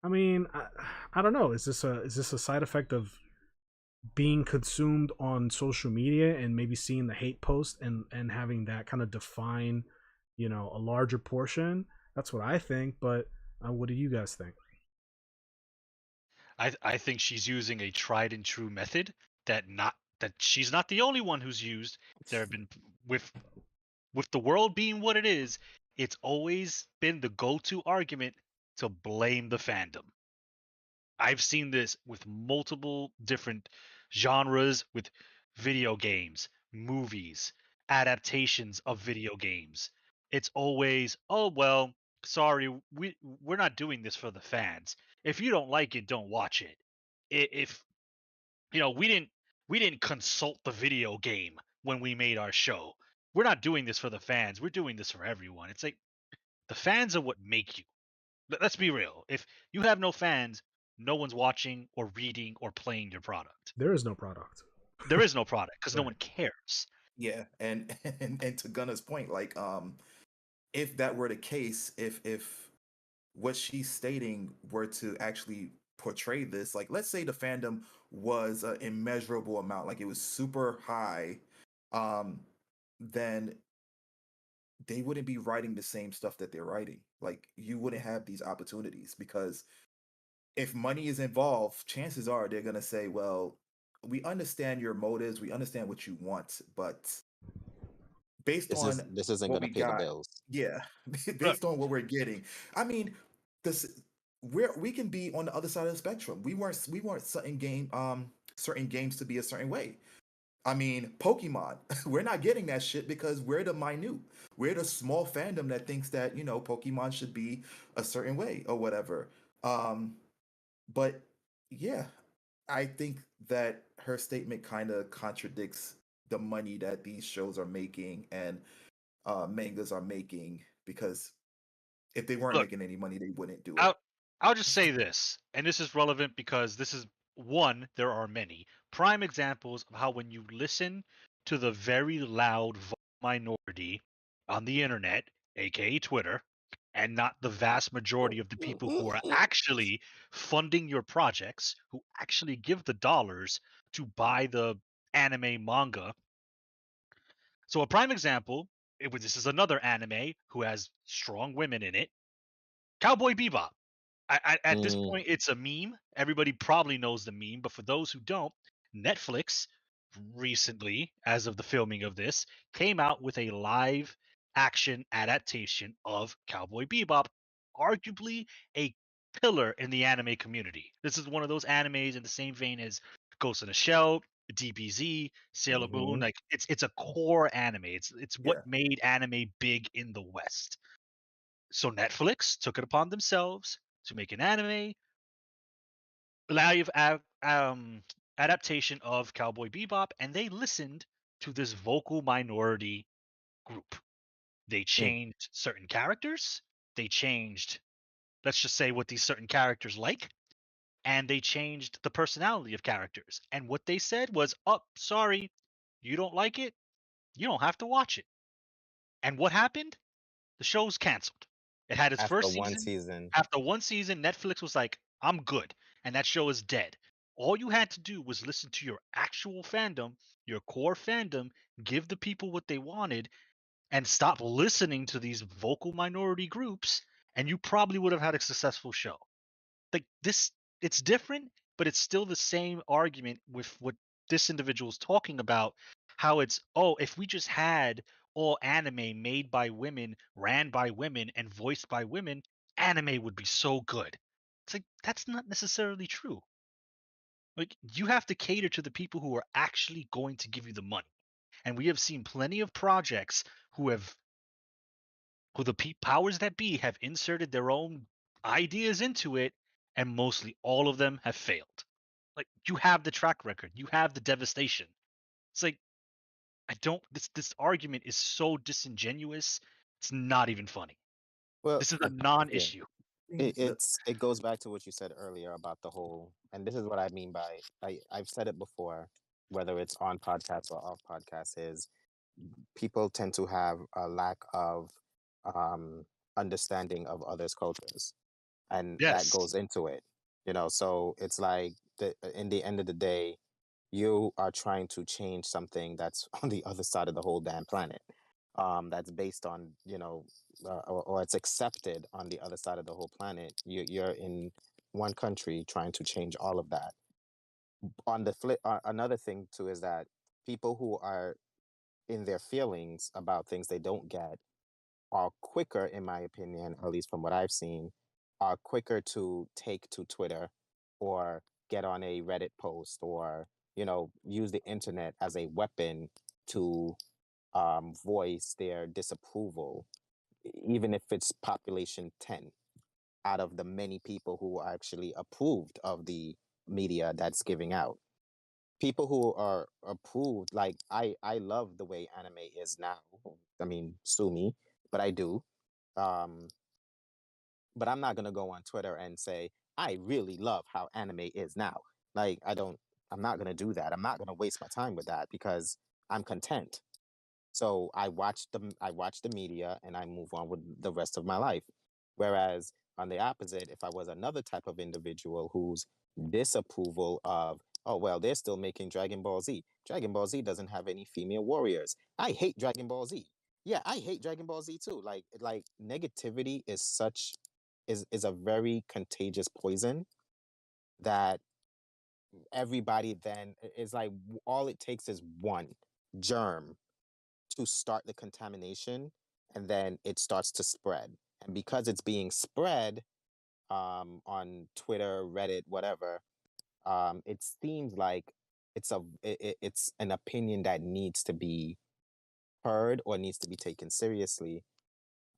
I mean, I don't know. Is this a side effect of being consumed on social media and maybe seeing the hate post and having that kind of define a larger portion? That's what I think, but what do you guys think? I think she's using a tried and true method that she's not the only one who's used. There have been with the world being what it is, it's always been the go-to argument to blame the fandom. I've seen this with multiple different genres, with video games, movies, adaptations of video games. It's always, oh well, sorry, we're not doing this for the fans. If you don't like it, don't watch it. If we didn't consult the video game when we made our show. We're not doing this for the fans. We're doing this for everyone. It's like the fans are what make you. Let's be real. If you have no fans, no one's watching or reading or playing your product. There is no product. There is no product because Right. no one cares. Yeah, and to Gunna's point, like if that were the case, if what she's stating were to actually portray this, like let's say the fandom was an immeasurable amount, like it was super high, then they wouldn't be writing the same stuff that they're writing. Like you wouldn't have these opportunities because if money is involved, chances are they're gonna say, well, we understand your motives, we understand what you want, but based on this isn't what going we to pay the got, bills. yeah, Look, based on what we're getting. I mean, this we can be on the other side of the spectrum. We weren't certain games to be a certain way. I mean, Pokemon, we're not getting that shit because we're the minute. We're the small fandom that thinks that, Pokemon should be a certain way or whatever. But yeah, I think that her statement kind of contradicts the money that these shows are making and mangas are making, because if they weren't look. making any money, they wouldn't do it. I'll just say this, and this is relevant because this is one. There are many prime examples of how when you listen to the very loud minority on the internet, aka Twitter, and not the vast majority of the people who are actually funding your projects, who actually give the dollars to buy the anime manga. So a prime example, this is another anime who has strong women in it, Cowboy Bebop. At this Mm, point, it's a meme. Everybody probably knows the meme, but for those who don't, Netflix recently, as of the filming of this, came out with a live action adaptation of Cowboy Bebop, arguably a pillar in the anime community. This is one of those animes in the same vein as Ghost in the Shell, DBZ, Sailor Moon. Like it's a core anime. It's what Yeah. made anime big in the West. So Netflix took it upon themselves to make an anime live adaptation of Cowboy Bebop, and they listened to this vocal minority group. They changed certain characters. They changed, let's just say, what these certain characters like, and they changed the personality of characters. And what they said was, "Oh, sorry, you don't like it. You don't have to watch it." And what happened? The show's canceled. It had its After first one season. season. After one season, Netflix was like, "I'm good," and that show is dead. All you had to do was listen to your actual fandom, your core fandom, give the people what they wanted, and stop listening to these vocal minority groups, and you probably would have had a successful show. Like this, it's different, but it's still the same argument with what this individual is talking about. How it's, oh, if we just had all anime made by women, ran by women, and voiced by women, anime would be so good. It's like that's not necessarily true. Like you have to cater to the people who are actually going to give you the money. And we have seen plenty of projects who have who the powers that be have inserted their own ideas into it, and mostly all of them have failed. Like you have the track record, you have the devastation. It's like I don't. This argument is so disingenuous. It's not even funny. Well, This is a yeah. non-issue. It goes back to what you said earlier about the whole, and this is what I mean by I've said it before, whether it's on podcasts or off podcasts, is people tend to have a lack of um, understanding of others' cultures, and that Yes. goes into it. So it's like in the end of the day, you are trying to change something that's on the other side of the whole damn planet. That's based on or it's accepted on the other side of the whole planet. You're in one country trying to change all of that. On the flip, another thing too is that people who are in their feelings about things they don't get are quicker, in my opinion, at least from what I've seen, are quicker to take to Twitter or get on a Reddit post or, use the internet as a weapon to voice their disapproval, even if it's population 10 out of the many people who are actually approved of the media that's giving out. People who are approved, like I love the way anime is now. I mean, sue me, but I do. Um, but I'm not gonna go on Twitter and say I really love how anime is now. Like I don't. I'm not gonna do that. I'm not gonna waste my time with that because I'm content. So I watch the media and I move on with the rest of my life. Whereas on the opposite, if I was another type of individual whose disapproval of, oh well, they're still making Dragon Ball Z. Dragon Ball Z doesn't have any female warriors. I hate Dragon Ball Z. Yeah, I hate Dragon Ball Z too. Like negativity is is a very contagious poison that everybody then is like all it takes is one germ to start the contamination, and then it starts to spread. And because it's being spread on Twitter, Reddit, whatever, it seems like it's an opinion that needs to be heard or needs to be taken seriously.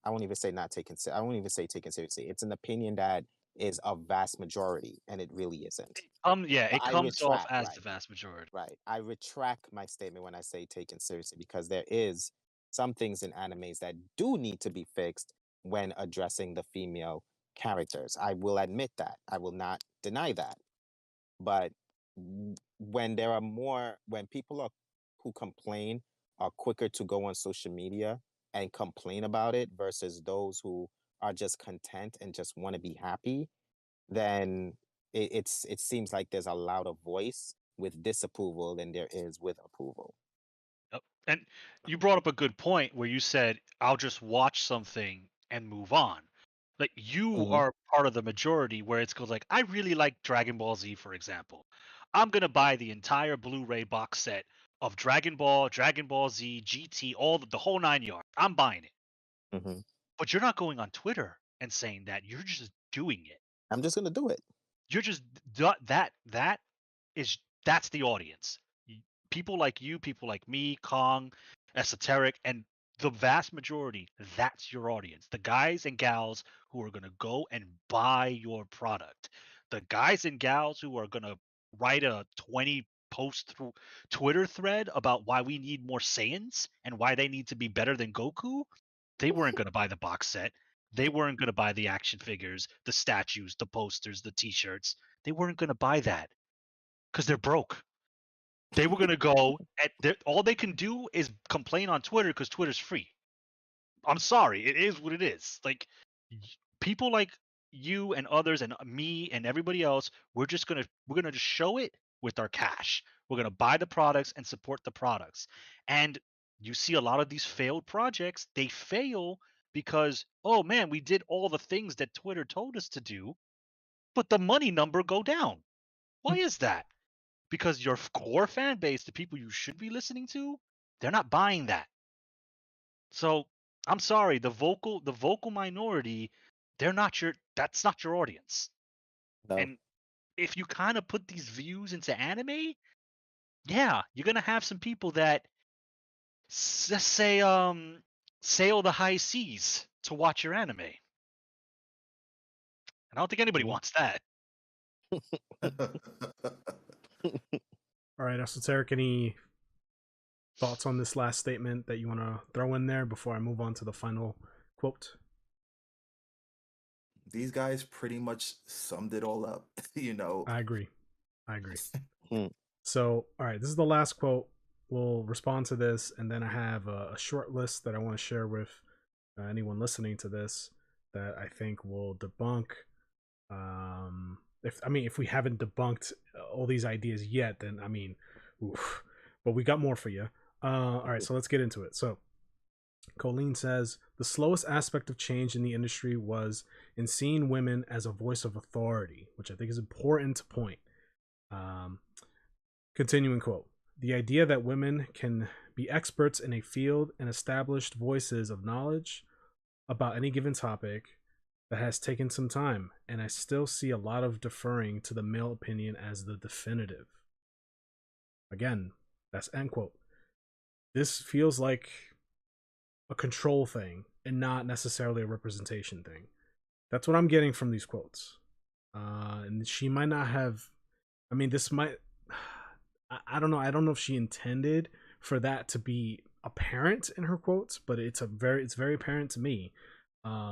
I won't even say not taken. I won't even say taken seriously. It's an opinion that is a vast majority, and it really isn't. Yeah, So it I comes off retract. as the Right. vast majority. Right. I retract my statement when I say taken seriously because there is some things in animes that do need to be fixed when addressing the female characters. I will admit that. I will not deny that. But when there are more, when people are who complain are quicker to go on social media and complain about it versus those who are just content and just want to be happy, then it seems like there's a louder voice with disapproval than there is with approval. Yep. And you brought up a good point where you said, I'll just watch something and move on. Like you Hmm. are part of the majority where it's goes like, I really like Dragon Ball Z, for example. I'm gonna buy the entire Blu-ray box set of Dragon Ball, Dragon Ball Z, GT, all the whole 9 yards. I'm buying it. Hmm. But you're not going on Twitter and saying that. You're just doing it. I'm just gonna do it. You're just that is that's the audience. People like you, people like me, Kong, Esoteric, and the vast majority, that's your audience. The guys and gals who are going to go and buy your product. The guys and gals who are going to write a 20 post through Twitter thread about why we need more Saiyans and why they need to be better than Goku, they weren't going to buy the box set. They weren't going to buy the action figures, the statues, the posters, the t-shirts. They weren't going to buy that because they're broke. They were going to go at all they can do is complain on Twitter because Twitter's free. I'm sorry, it is what it is. Like people like you and others and me and everybody else, we're gonna just show it with our cash. We're gonna buy the products and support the products. And you see a lot of these failed projects, they fail because, oh man, we did all the things that Twitter told us to do, but the money number go down. Why is that? Because your core fan base, the people you should be listening to, they're not buying that. So I'm sorry, the vocal minority, that's not your audience. No. And if you kind of put these views into anime, yeah, you're gonna have some people that let's say sail the high seas to watch your anime. And I don't think anybody wants that. All right, Esoteric, any thoughts on this last statement that you want to throw in there before I move on to the final quote? These guys pretty much summed it all up. I agree. So, all right, this is the last quote. We'll respond to this, and then I have a short list that I want to share with anyone listening to this that I think will debunk. If we haven't debunked all these ideas yet, then oof. But we got more for you. All right, so let's get into it. So, Colleen says the slowest aspect of change in the industry was in seeing women as a voice of authority, which I think is important to point. Continuing quote: the idea that women can be experts in a field and established voices of knowledge about any given topic that has taken some time, and I still see a lot of deferring to the male opinion as the definitive. Again, that's end quote. This feels like a control thing and not necessarily a representation thing. That's what I'm getting from these quotes. And she might not have. This might. I don't know. I don't know if she intended for that to be apparent in her quotes, but it's very apparent to me.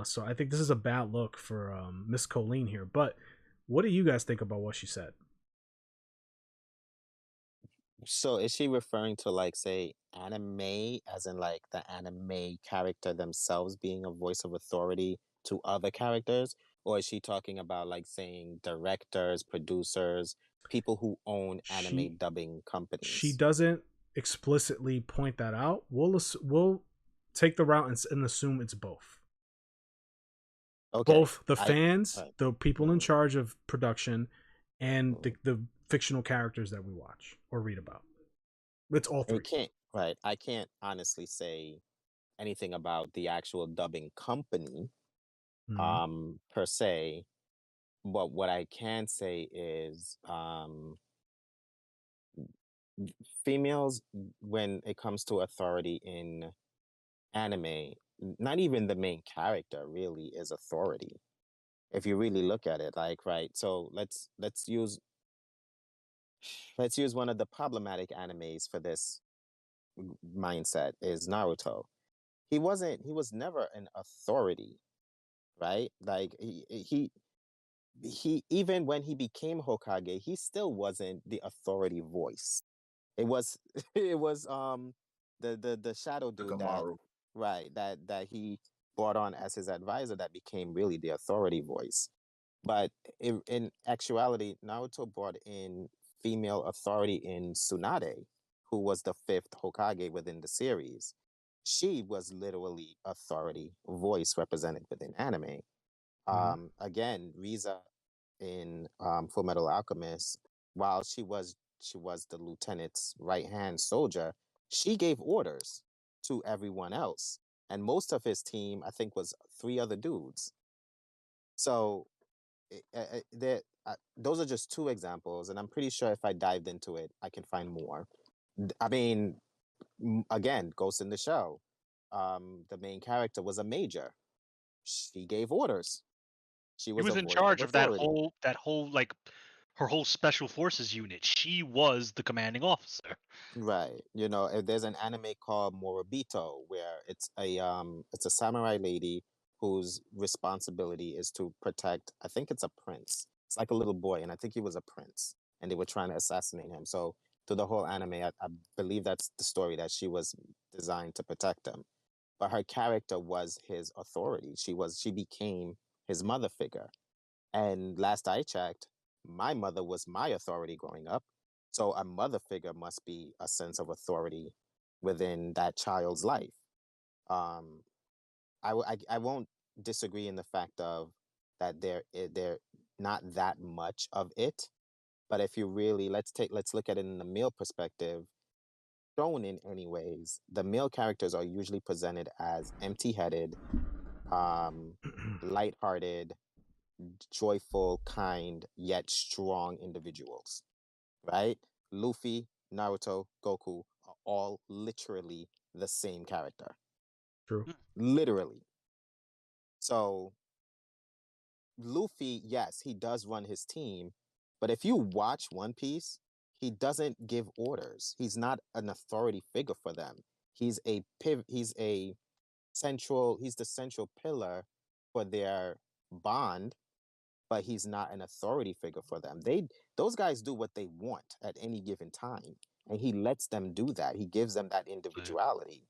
So I think this is a bad look for Miss Colleen here. But what do you guys think about what she said? So is she referring to like say anime as in like the anime character themselves being a voice of authority to other characters? Or is she talking about like saying directors, producers, people who own anime dubbing She companies? doesn't explicitly point that out. We'll take the route and assume it's both. Okay. Both the fans, right. the people in charge of production, and the fictional characters that we watch or read about. It's all three. I can't honestly say anything about the actual dubbing company per se, but what I can say is females, when it comes to authority in anime, not even the main character really is authority if you really look at it. Like, right, so let's use one of the problematic animes for this mindset is Naruto. He was never an authority, right? Like he even when he became Hokage, he still wasn't the authority voice. It was it was the shadow dude that Kamaru. right that he brought on as his advisor that became really the authority voice. But in actuality, Naruto brought in female authority in Tsunade, who was the fifth Hokage within the series. She was literally authority voice represented within anime. Again, Riza in Full Metal Alchemist, while she was the lieutenant's right hand soldier, she gave orders to everyone else, and most of his team, I think, was three other dudes. So those are just two examples, and I'm pretty sure if I dived into it, I can find more. I mean, again, Ghost in the Shell. the main character was a major. She gave orders. She He was was a in voice of charge of that authority. whole like her whole special forces unit. She was the commanding officer. Right. There's an anime called Moribito where it's a samurai lady whose responsibility is to protect, I think it's a prince. It's like a little boy, and I think he was a prince, and they were trying to assassinate him. So through the whole anime, I believe that's the story, that she was designed to protect him. But her character was his authority. She became his mother figure. And last I checked, my mother was my authority growing up. So a mother figure must be a sense of authority within that child's life. Um, I won't disagree in the fact of that there not that much of it. But if you really let's look at it in the male perspective. Shonen, anyways, the male characters are usually presented as empty-headed, light-hearted, joyful, kind, yet strong individuals, right? Luffy, Naruto, Goku are all literally the same character. True. Literally. So, Luffy, yes, he does run his team, but if you watch One Piece, he doesn't give orders. He's not an authority figure for them. He's he's the central pillar for their bond, but he's not an authority figure for them. Those guys do what they want at any given time, and he lets them do that. He gives them that individuality.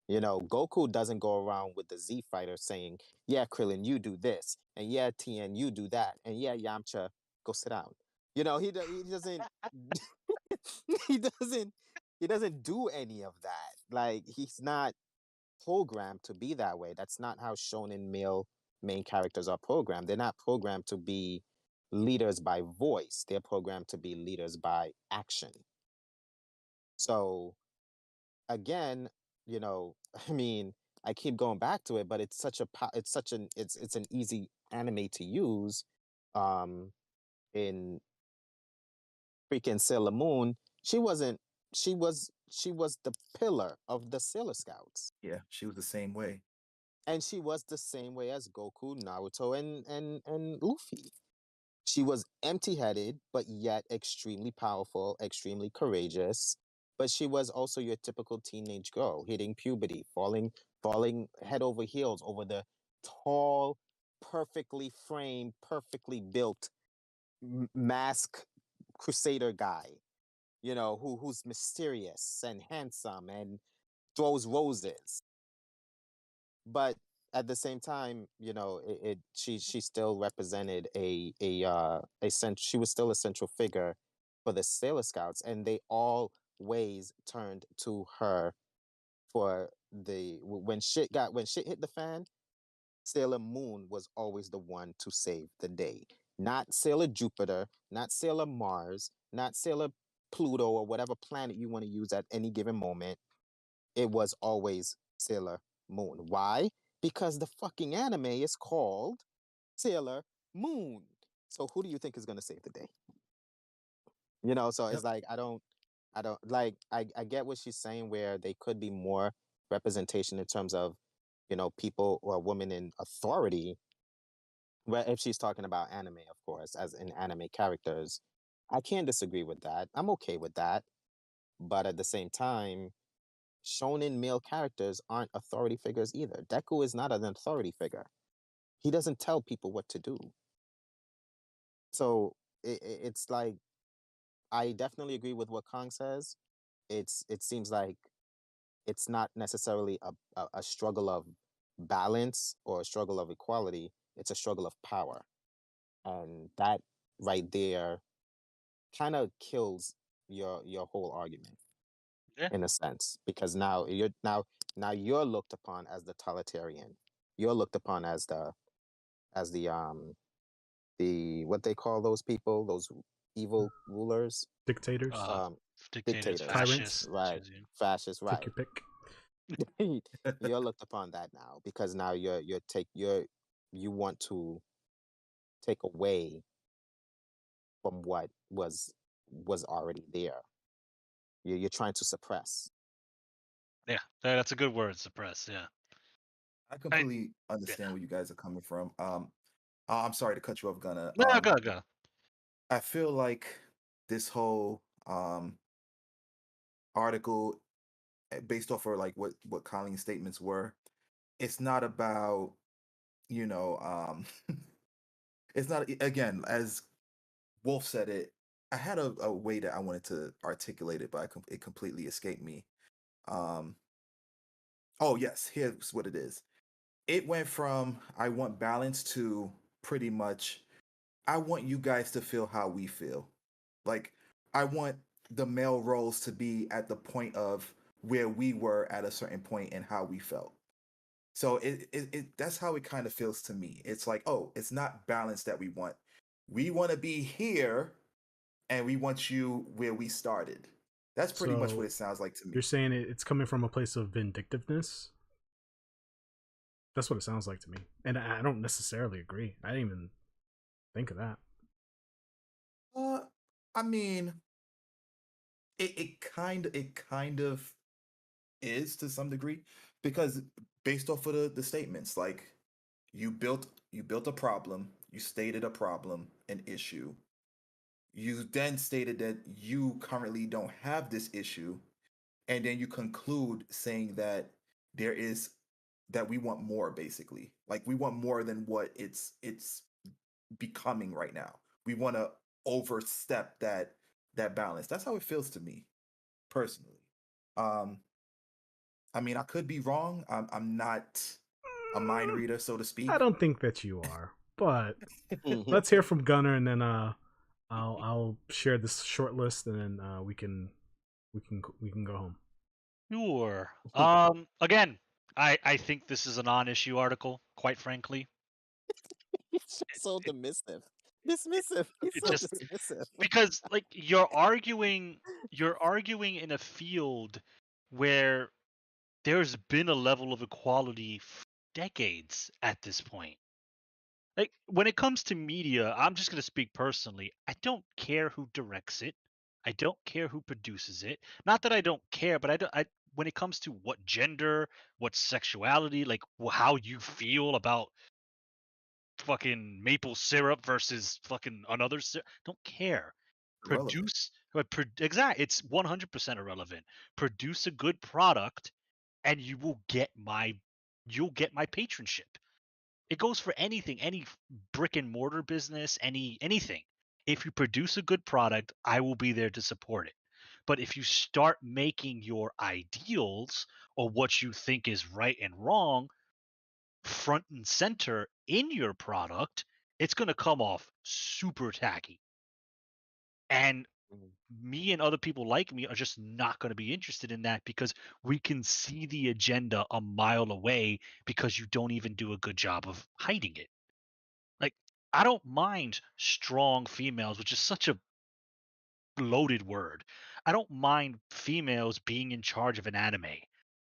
Goku doesn't go around with the Z fighter saying, "Yeah, Krillin, you do this, and yeah, Tien, you do that, and yeah, Yamcha, go sit down." He doesn't he doesn't he doesn't do any of that. Like, he's not programmed to be that way. That's not how shonen male main characters are programmed. They're not programmed to be leaders by voice. They're programmed to be leaders by action. So again, I mean, I keep going back to it, but it's an easy anime to use. Um, in freaking Sailor Moon, she wasn't. She was the pillar of the Sailor Scouts. Yeah, she was the same way. And she was the same way as Goku, Naruto, and Luffy. She was empty-headed, but yet extremely powerful, extremely courageous. But she was also your typical teenage girl, hitting puberty, falling head over heels over the tall, perfectly framed, perfectly built mask crusader guy, who's mysterious and handsome and throws roses. But at the same time, she still represented she was still a central figure for the Sailor Scouts, and they always turned to her for when shit hit the fan. Sailor Moon was always the one to save the day, not Sailor Jupiter, not Sailor Mars, not Sailor Pluto, or whatever planet you want to use at any given moment. It was always Sailor Moon. Why? Because the fucking anime is called Sailor Moon. So who do you think is going to save the day? So Yep. it's like, I don't like, I get what she's saying, where they could be more representation in terms of, people or women in authority. Where if she's talking about anime, of course, as in anime characters, I can't disagree with that. I'm okay with that. But at the same time, shonen male characters aren't authority figures either. Deku is not an authority figure. He doesn't tell people what to do. So it's like, I definitely agree with what Kong says. It seems like it's not necessarily a struggle of balance or a struggle of equality. It's a struggle of power, and that right there kind of kills your whole argument Yeah. in a sense, because now you're looked upon as the totalitarian. You're looked upon as the what they call those people, those evil rulers, Dictators, Uh, um dictators, dictators, tyrants. fascists. right? Yeah. Fascists, Take right? your pick. You're looked upon that now, because now you want to take away from what was already there. You're trying to suppress. Yeah, that's a good word. Suppress. Yeah. I I, completely yeah. understand where you guys are coming from. I'm sorry to cut you off, Gunna. No, go, go. I feel like this whole article, based off of like what Colleen's statements were, it's not about, you know, it's not, again, as Wolf said it. I had a way that I wanted to articulate it, but it completely escaped me. Um, oh yes, here's what it is. It went from I want balance to pretty much I want you guys to feel how we feel. Like I want the male roles to be at the point of where we were at a certain point and how we felt. So that's how it kind of feels to me. It's like, oh, it's not balance that we want. We want to be here and we want you where we started. That's pretty much what So it sounds like to you're me. saying it's coming from a place of vindictiveness? That's what it sounds like to me, and I don't necessarily agree. I didn't even think of that. Uh, I mean, it kind of is to some degree because based off of the statements, like you built a problem, you stated a problem, an issue. You then stated that you currently don't have this issue, and then you conclude saying that there is that we want more, basically, like we want more than what it's becoming right now. We want to overstep that balance. That's how it feels to me personally. um I mean, I could be wrong. I'm not a mind Mm, reader, so to I speak. don't think that you are, but Mhm. let's hear from Gunner, and then I'll share this short list, and then we can go home. Sure. Again, I think this is a non-issue article. Quite frankly, He's just it, so it, dismissive. He's it so just dismissive. because like you're arguing in a field where there's been a level of equality for decades at this point. Like when it comes to media, I'm just going to speak personally. I don't care who directs it. I don't care who produces it. Not that I don't care, but when it comes to what gender, what sexuality, like how you feel about fucking maple syrup versus fucking another syrup, don't care. Irrelevant. Exactly, it's 100% irrelevant. Produce a good product and you'll get my patronship. It goes for anything, any brick and mortar business, anything. If you produce a good product, I will be there to support it. But if you start making your ideals or what you think is right and wrong front and center in your product, it's going to come off super tacky. And Mhm. me and other people like me are just not going to be interested in that because we can see the agenda a mile away because you don't even do a good job of hiding it. Like, I don't mind strong females, which is such a loaded word. I don't mind females being in charge of an anime.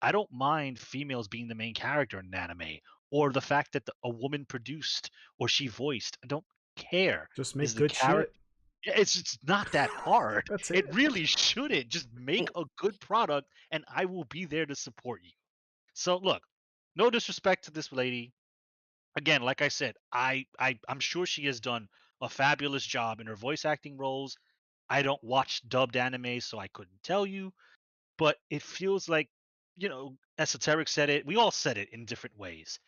I don't mind females being the main character in an anime or the fact that a woman produced or she voiced. I don't care. Just Is make the good character. shit. It's not that hard. That's It it. really shouldn't. Just make a good product and I will be there to support you. So look, no disrespect to this lady. Again, like I said, I'm sure she has done a fabulous job in her voice acting roles. I don't watch dubbed anime, so I couldn't tell you, but it feels like, Esoteric said it. We all said it in different ways.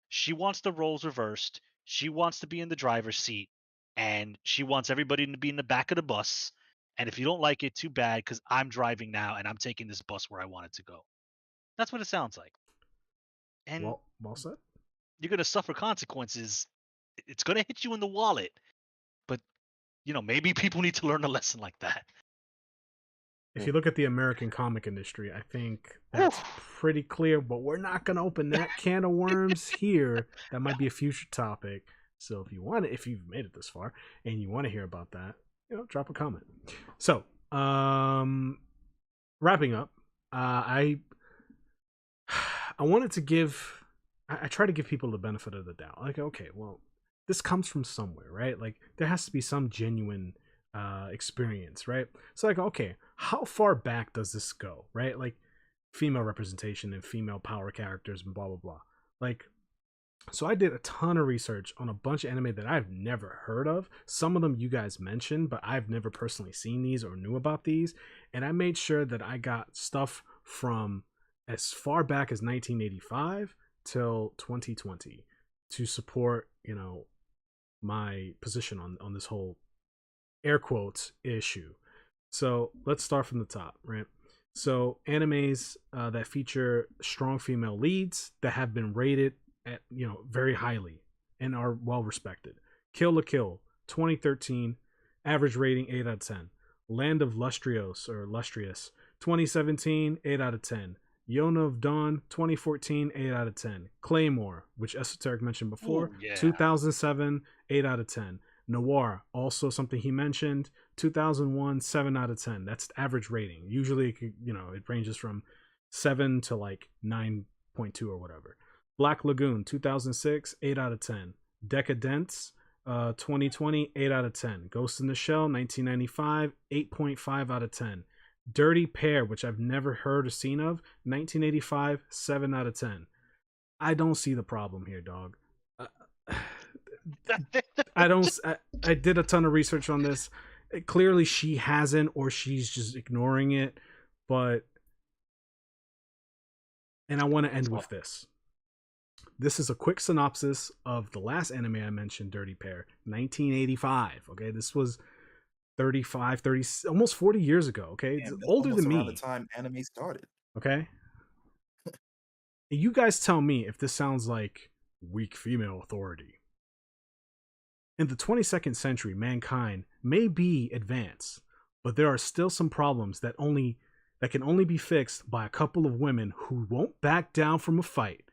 She wants the roles reversed. She wants to be in the driver's seat, and she wants everybody to be in the back of the bus. And if you don't like it, too bad, because I'm driving now and I'm taking this bus where I want it to go. That's what it sounds like. And Well said. you're going to suffer consequences. It's going to hit you in the wallet. But, maybe people need to learn a lesson like that. If you look at the American comic industry, I think Whew. that's pretty clear. But we're not going to open that can of worms here. That might be a future topic. So if you've made it this far and you want to hear about that, drop a comment. So, wrapping up, I I wanted to give. I try to give people the benefit of the doubt. Like, okay, well, this comes from somewhere, right? Like, there has to be some genuine experience, right? So, like, okay, how far back does this go, right? Like, female representation and female power characters and blah blah blah. Like, so I did a ton of research on a bunch of anime that I've never heard of. Some of them you guys mentioned, but I've never personally seen these or knew about these. And I made sure that I got stuff from as far back as 1985 till 2020 to support, you know, my position on this whole air quotes issue. So let's start from the top, right? So animes that feature strong female leads that have been rated at, you know, very highly and are well respected. Kill la Kill, 2013, average rating 8 out of 10. Land of Lustrios or Lustrious, 2017, 8 out of 10. Yona of Dawn, 2014, 8 out of 10. Claymore, which Esoteric mentioned before, Ooh, yeah. 2007, 8 out of 10. Noir, also something he mentioned, 2001, 7 out of 10. That's the average rating. Usually, you know, it ranges from 7 to like 9.2 or whatever. Black Lagoon, 2006, 8 out of 10. Decadence, 2020, 8 out of 10. Ghost in the Shell, 1995, 8.5 out of 10. Dirty Pair, which I've never heard or seen of, 1985, 7 out of 10. I don't see the problem here, dog. I did a ton of research on this. Clearly she hasn't, or she's just ignoring it, but, and I want to end with this. This is a quick synopsis of the last anime I mentioned, Dirty Pair, 1985. Okay, this was 35, 30, almost 40 years ago. Okay, it's older than me. Around the time anime started. Okay, you guys tell me if this sounds like weak female authority. In the 22nd century, mankind may be advanced, but there are still some problems that can only be fixed by a couple of women who won't back down from a fight.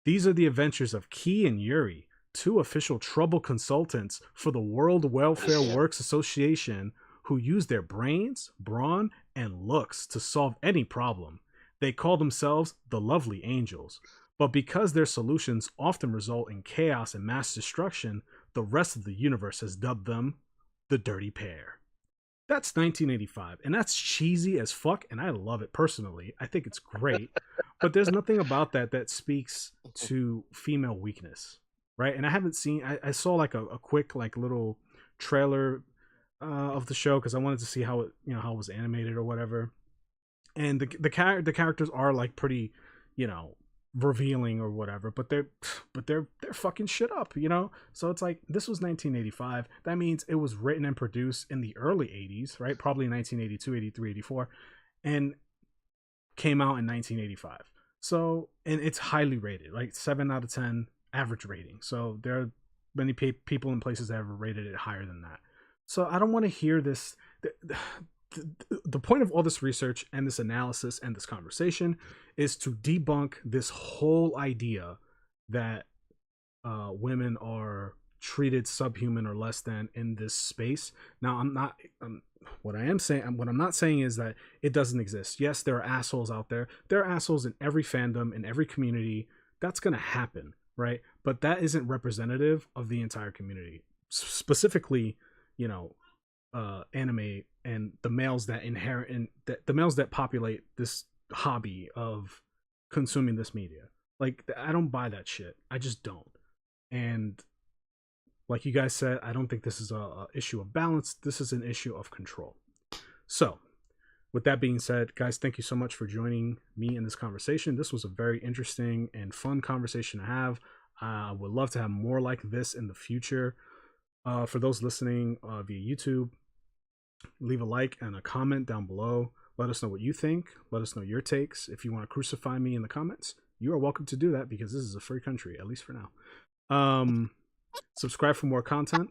These are the adventures of Ki and Yuri, two official trouble consultants for the World Welfare Works Association, who use their brains, brawn, and looks to solve any problem. They call themselves the Lovely Angels, but because their solutions often result in chaos and mass destruction, the rest of the universe has dubbed them the Dirty Pair. That's 1985, and that's cheesy as fuck, and I love it personally. I think it's great, but there's nothing about that speaks to female weakness, right? And I haven't seen, I saw like a quick like little trailer of the show because I wanted to see how it, you know, how it was animated or whatever. And the characters are like pretty, you know, revealing or whatever, but they're fucking shit up, you know. So it's like, this was 1985. That means it was written and produced in the early 80s, right? Probably 1982, 83, 84, and came out in 1985. So, and it's highly rated, like 7 out of 10 average rating. So there are many people and places that have rated it higher than that. So I don't want to hear this. The point of all this research and this analysis and this conversation is to debunk this whole idea that women are treated subhuman or less than in this space. Now, what I'm not saying is that it doesn't exist. Yes, there are assholes out there. There are assholes in every fandom, in every community. That's going to happen, right? But that isn't representative of the entire community. Specifically, you know, anime and the males that inherit and the males that populate this hobby of consuming this media. Like, I don't buy that shit. I just don't. And like you guys said, I don't think this is a issue of balance. This is an issue of control. So with that being said, guys, thank you so much for joining me in this conversation. This was a very interesting and fun conversation to have. I would love to have more like this in the future. For those listening via YouTube, leave a like and a comment down below. Let us know what you think. Let us know your takes. If you want to crucify me in the comments, you are welcome to do that because this is a free country, at least for now. Subscribe for more content.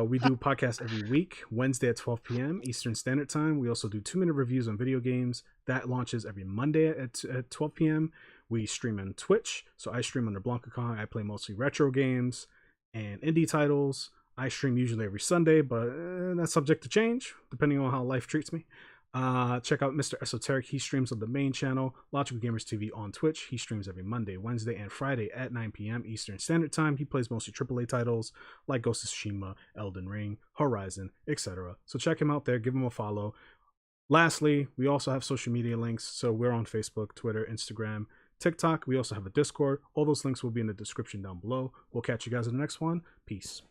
We do podcasts every week, Wednesday at 12 p.m. Eastern Standard Time. We also do 2-minute reviews on video games. That launches every Monday at 12 p.m. We stream on Twitch. So I stream under Blanka Kong. I play mostly retro games and indie titles. I stream usually every Sunday, but that's subject to change depending on how life treats me. Check out Mr. Esoteric. He streams on the main channel, Logical Gamers TV on Twitch. He streams every Monday, Wednesday, and Friday at 9 p.m. Eastern Standard Time. He plays mostly AAA titles like Ghost of Tsushima, Elden Ring, Horizon, etc. So check him out there. Give him a follow. Lastly, we also have social media links. So we're on Facebook, Twitter, Instagram, TikTok. We also have a Discord. All those links will be in the description down below. We'll catch you guys in the next one. Peace.